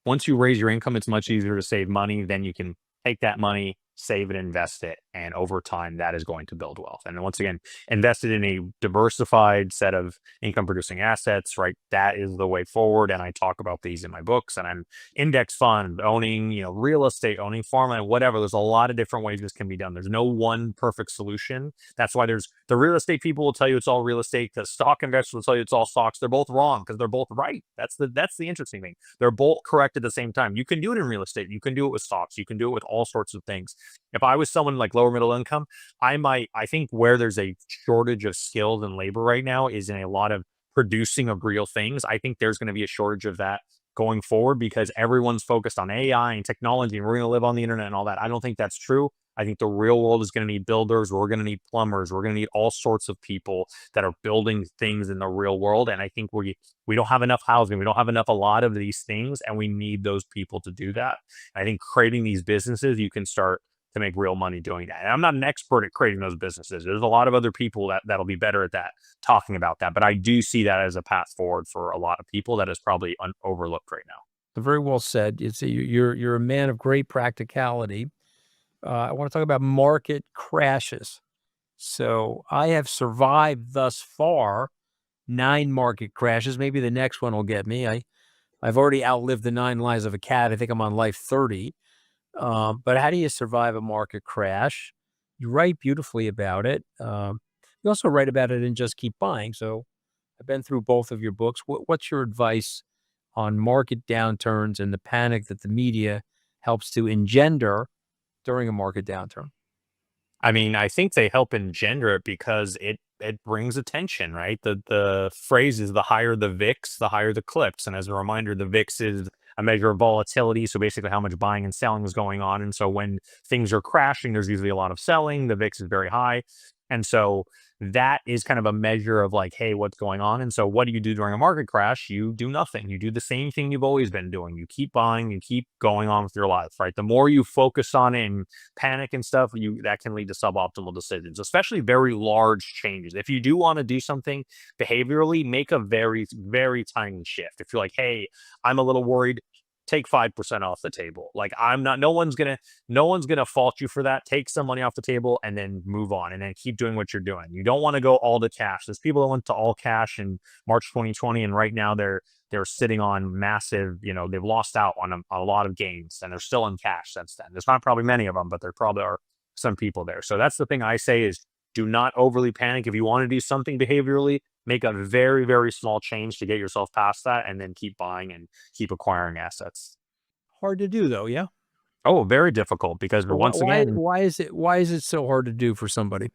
once you raise your income, it's much easier to save money. Then you can take that money, save it, invest it. And over time, that is going to build wealth. And then once again, invest it in a diversified set of income producing assets, right? That is the way forward. And I talk about these in my books, and I'm index fund, owning, real estate, owning farmland, whatever. There's a lot of different ways this can be done. There's no one perfect solution. That's why there's the real estate people will tell you it's all real estate. The stock investors will tell you it's all stocks. They're both wrong because they're both right. That's the interesting thing. They're both correct at the same time. You can do it in real estate. You can do it with stocks. You can do it with all sorts of things. If I was someone like lower middle income, I think where there's a shortage of skills and labor right now is in a lot of producing of real things. I think there's going to be a shortage of that going forward because everyone's focused on AI and technology and we're going to live on the internet and all that. I don't think that's true. I think the real world is going to need builders. We're going to need plumbers. We're going to need all sorts of people that are building things in the real world. And I think we don't have enough housing. We don't have a lot of these things, and we need those people to do that. And I think creating these businesses, you can start to make real money doing that. And I'm not an expert at creating those businesses. There's a lot of other people that'll be better at that, talking about that. But I do see that as a path forward for a lot of people that is probably overlooked right now. Very well said. You're a man of great practicality. I want to talk about market crashes. So I have survived thus far 9 market crashes. Maybe the next one will get me. I've already outlived the 9 lives of a cat. I think I'm on life 30. But how do you survive a market crash? You write beautifully about it. You also write about it in Just Keep Buying. So I've been through both of your books. What's your advice on market downturns and the panic that the media helps to engender during a market downturn? I mean, I think they help engender it because it brings attention, right? The phrase is the higher the VIX, the higher the clips. And as a reminder, the VIX is a measure of volatility. So basically how much buying and selling is going on. And so when things are crashing, there's usually a lot of selling. The VIX is very high. And so that is kind of a measure of like, hey, what's going on? And so what do you do during a market crash? You do nothing. You do the same thing you've always been doing. You keep buying, you keep going on with your life, right? The more you focus on it and panic and stuff, that can lead to suboptimal decisions, especially very large changes. If you do want to do something behaviorally, make a very, very tiny shift. If you're like, hey, I'm a little worried, take 5% off the table. Like no one's gonna fault you for that. Take some money off the table and then move on and then keep doing what you're doing. You don't want to go all to cash. There's people that went to all cash in March 2020, and right now they're sitting on massive, they've lost out on a lot of gains, and they're still in cash since then. There's not probably many of them, but there probably are some people there. So that's the thing I say is, do not overly panic. If you want to do something behaviorally, make a very, very small change to get yourself past that, and then keep buying and keep acquiring assets. Hard to do though, yeah? Oh, very difficult because But why once again, why is it so hard to do for somebody?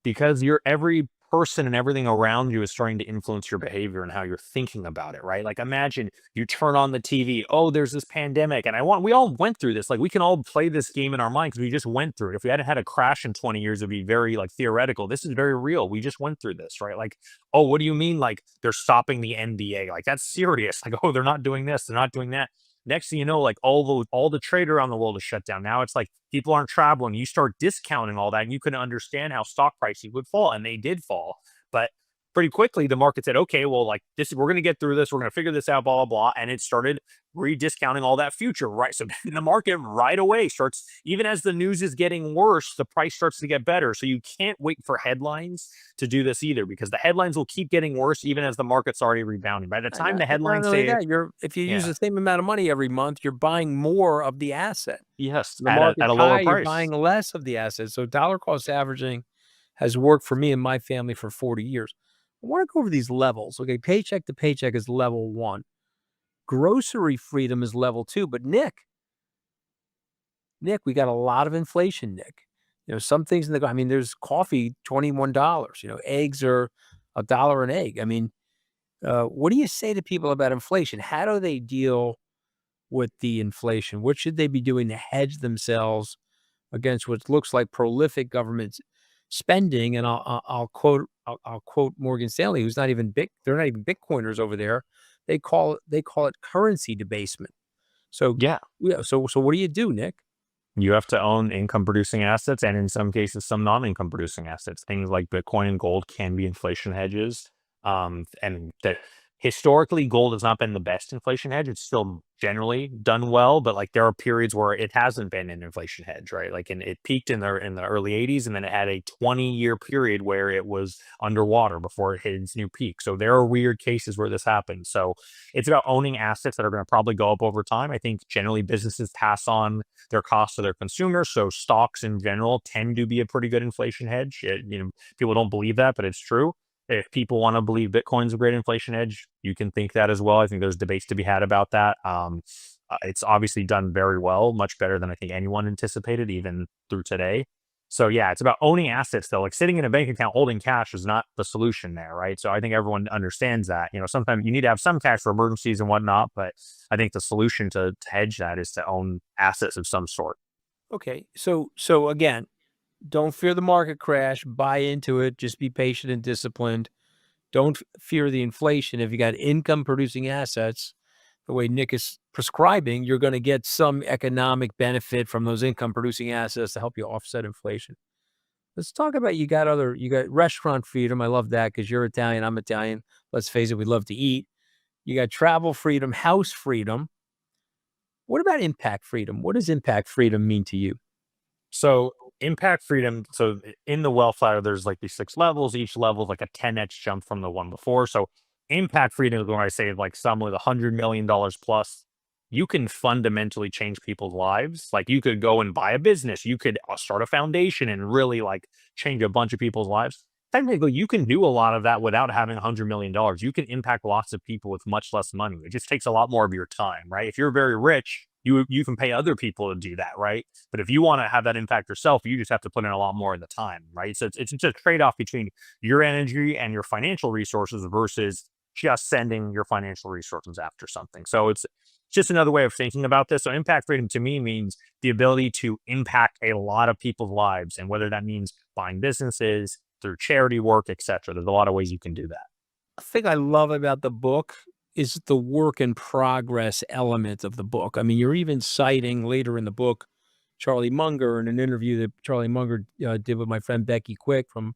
because every person and everything around you is starting to influence your behavior and how you're thinking about it, right? Like imagine you turn on the TV, oh, there's this pandemic, and we all went through this. Like we can all play this game in our mind because we just went through it. If we hadn't had a crash in 20 years, it'd be very like theoretical. This is very real. We just went through this, right? Like, oh, what do you mean? Like they're stopping the NBA? Like that's serious. Like, oh, they're not doing this, they're not doing that. Next thing you know, like all the trade around the world is shut down. Now it's like people aren't traveling. You start discounting all that, and you couldn't understand how stock prices would fall, and they did fall. But pretty quickly, the market said, "Okay, well, like this, we're going to get through this. We're going to figure this out." Blah blah blah, and it started rediscounting all that future, right? So the market right away starts, even as the news is getting worse, the price starts to get better. So you can't wait for headlines to do this either, because the headlines will keep getting worse even as the market's already rebounding. By the time the Not headlines only say, that, if you use yeah, the same amount of money every month, you're buying more of the asset. yes, The at market's a lower high, you're price. buying less of the asset. So dollar cost averaging has worked for me and my family for 40 years. I want to go over these levels. Okay, paycheck to paycheck is level 1. Grocery freedom is level 2. But Nick, we got a lot of inflation, Nick. Some things in the, I mean, there's coffee, $21. Eggs are $1 an egg. I mean, what do you say to people about inflation? How do they deal with the inflation? What should they be doing to hedge themselves against what looks like prolific government spending? And I'll quote Morgan Stanley, who's not even big. They're not even Bitcoiners over there. They call it currency debasement. So Yeah. yeah. So what do you do, Nick? You have to own income producing assets, and in some cases, some non-income producing assets. Things like Bitcoin and gold can be inflation hedges. And that historically, gold has not been the best inflation hedge. It's still generally done well, but like there are periods where it hasn't been an inflation hedge, right? Like it peaked in the early 80s, and then it had a 20-year period where it was underwater before it hit its new peak. So there are weird cases where this happens. So it's about owning assets that are going to probably go up over time. I think generally businesses pass on their costs to their consumers. So stocks in general tend to be a pretty good inflation hedge. People don't believe that, but it's true. If people want to believe Bitcoin's a great inflation hedge, you can think that as well. I think there's debates to be had about that. It's obviously done very well, much better than I think anyone anticipated, even through today. So yeah, it's about owning assets though. Like sitting in a bank account holding cash is not the solution there, right? So I think everyone understands that. Sometimes you need to have some cash for emergencies and whatnot, but I think the solution to hedge that is to own assets of some sort. Okay. So again, don't fear the market crash. Buy into it. Just be patient and disciplined. Don't fear the inflation. If you got income producing assets, the way Nick is prescribing, you're going to get some economic benefit from those income producing assets to help you offset inflation. Let's talk about you got restaurant freedom. I love that because you're Italian, I'm Italian. Let's face it, we love to eat. You got travel freedom, house freedom. What about impact freedom? What does impact freedom mean to you? So impact freedom. So in the wealth ladder, there's like these 6 levels. Each level is like a 10x jump from the one before. So impact freedom is when I say like some with $100 million plus, you can fundamentally change people's lives. Like you could go and buy a business, you could start a foundation and really like change a bunch of people's lives. Technically, you can do a lot of that without having $100 million. You can impact lots of people with much less money. It just takes a lot more of your time, right? If you're very rich, you can pay other people to do that, right? But if you want to have that impact yourself, you just have to put in a lot more of the time, right? So it's just a trade off between your energy and your financial resources versus just sending your financial resources after something. So it's just another way of thinking about this. So impact freedom to me means the ability to impact a lot of people's lives, and whether that means buying businesses, through charity work, etc. There's a lot of ways you can do that. The thing I love about the book is the work in progress element of the book. I mean, you're even citing later in the book Charlie Munger in an interview that Charlie Munger did with my friend Becky Quick from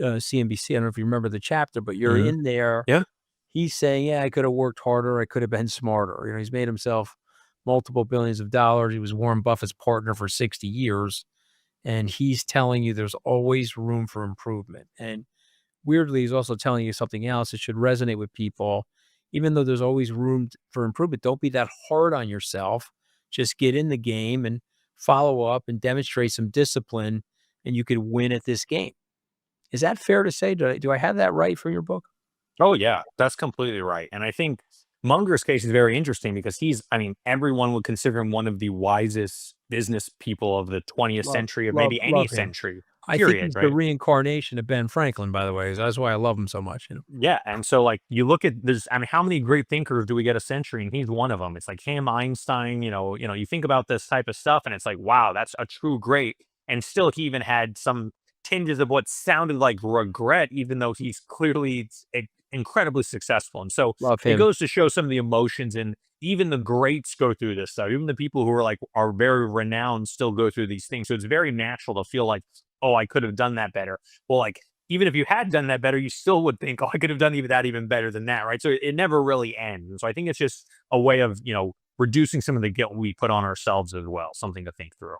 CNBC. I don't know if you remember the chapter, but you're Hmm. in there. Yeah. He's saying, yeah, I could have worked harder. I could have been smarter. He's made himself multiple billions of dollars. He was Warren Buffett's partner for 60 years. And he's telling you there's always room for improvement. And weirdly, he's also telling you something else that should resonate with people. Even though there's always room for improvement, don't be that hard on yourself. Just get in the game and follow up and demonstrate some discipline, and you could win at this game. Is that fair to say? Do I have that right from your book? Oh yeah, that's completely right. And I think Munger's case is very interesting because everyone would consider him one of the wisest business people of the 20th century, of maybe any Love him. century, I think period, he's the right? reincarnation of Ben Franklin, by the way. That's why I love him so much. Yeah, and so, like, you look at how many great thinkers do we get a century, and he's one of them. It's like him, Einstein, you think about this type of stuff, and it's like, wow, that's a true great. And still, he even had some tinges of what sounded like regret, even though he's clearly incredibly successful. And so Love it him. goes to show some of the emotions, and even the greats go through this stuff. Even the people who are very renowned still go through these things. So it's very natural to feel like, oh, I could have done that better. Well, like, even if you had done that better, you still would think, oh, I could have done that even better than that, right? So it never really ends. And so I think it's just a way of, reducing some of the guilt we put on ourselves as well, something to think through.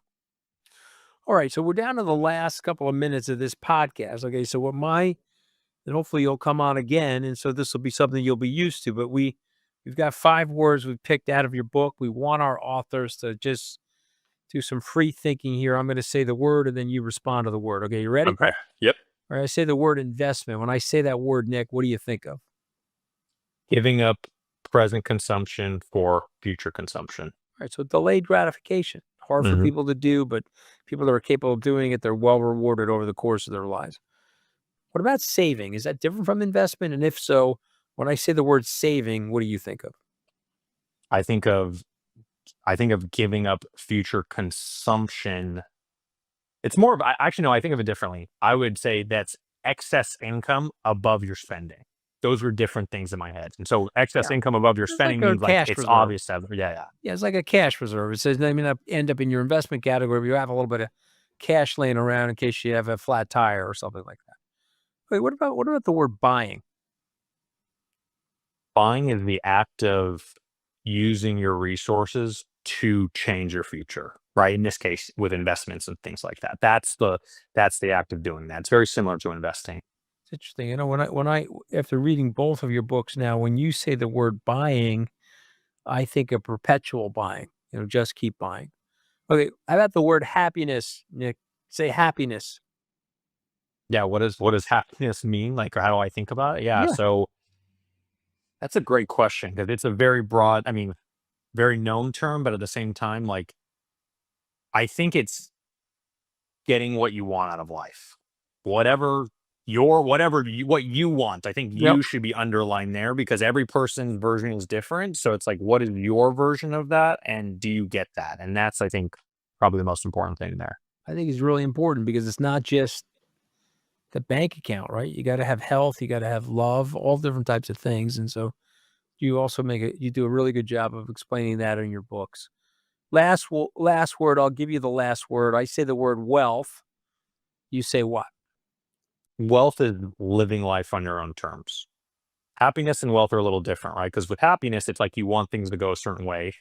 All right, so we're down to the last couple of minutes of this podcast. Okay, so and hopefully you'll come on again, and so this will be something you'll be used to. But we've got 5 words we've picked out of your book. We want our authors to just do some free thinking here. I'm going to say the word, and then you respond to the word. Okay, you ready? Okay. Yep. All right, I say the word investment. When I say that word, Nick, what do you think of? Giving up present consumption for future consumption. All right, so delayed gratification. Hard for people to do, but people that are capable of doing it, they're well rewarded over the course of their lives. What about saving? Is that different from investment? And if so, when I say the word saving, what do you think of? I think of giving up future consumption. It's more of, actually, no, I think of it differently. I would say that's excess income above your spending. Those were different things in my head. And so excess income above your spending like a means like cash it's reserve. obvious. Yeah. Yeah, it's like a cash reserve. It says they may not end up in your investment category, but you have a little bit of cash laying around in case you have a flat tire or something like that. Wait, what about the word buying? Buying is the act of using your resources to change your future, right? In this case, with investments and things like that. That's the act of doing that. It's very similar to investing. It's interesting. When I after reading both of your books now, when you say the word buying, I think of perpetual buying. Just keep buying. Okay, how about the word happiness, Nick? Say happiness. Yeah, what does happiness mean? Like, or how do I think about it? Yeah. So that's a great question because it's a very broad, very known term, but at the same time, like, I think it's getting what you want out of life. What you want. I think you should be underlined there because every person's version is different. So it's like, what is your version of that? And do you get that? And that's, I think, probably the most important thing there. I think it's really important because it's not just the bank account, right? You got to have health, you got to have love, all different types of things. And so you also you do a really good job of explaining that in your books. Last word, I'll give you the last word. I say the word wealth. You say what? Wealth is living life on your own terms. Happiness and wealth are a little different, right? Because with happiness, it's like you want things to go a certain way.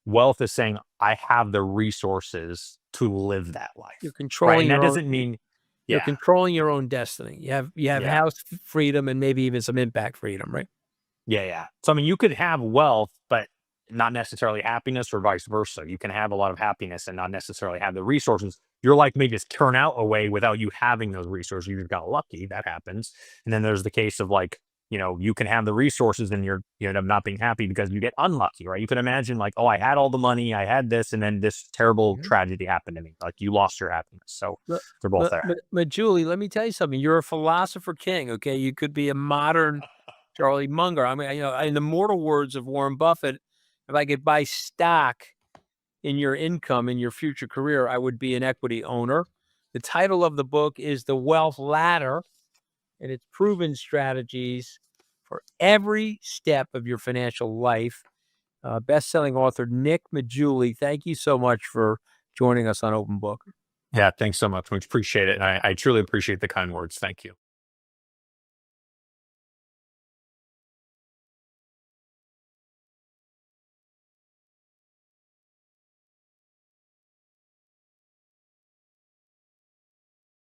Wealth is saying, I have the resources to live that life. You're controlling right? And that doesn't mean you're controlling your own destiny. You have house freedom and maybe even some impact freedom, right? Yeah. So, you could have wealth, but not necessarily happiness, or vice versa. You can have a lot of happiness and not necessarily have the resources. Your life may just turn out a way without you having those resources. You got lucky, that happens. And then there's the case of like, you can have the resources and you end up not being happy because you get unlucky, right? You can imagine like, oh, I had all the money, I had this, and then this terrible tragedy happened to me. Like you lost your happiness. So they're both there. But Julie, let me tell you something. You're a philosopher king, okay? You could be a modern Charlie Munger. In the mortal words of Warren Buffett, if I could buy stock in your income, in your future career, I would be an equity owner. The title of the book is The Wealth Ladder, and it's proven strategies for every step of your financial life. Best-selling author Nick Maggiulli, thank you so much for joining us on Open Book. Yeah, thanks so much. We appreciate it. And I truly appreciate the kind words. Thank you.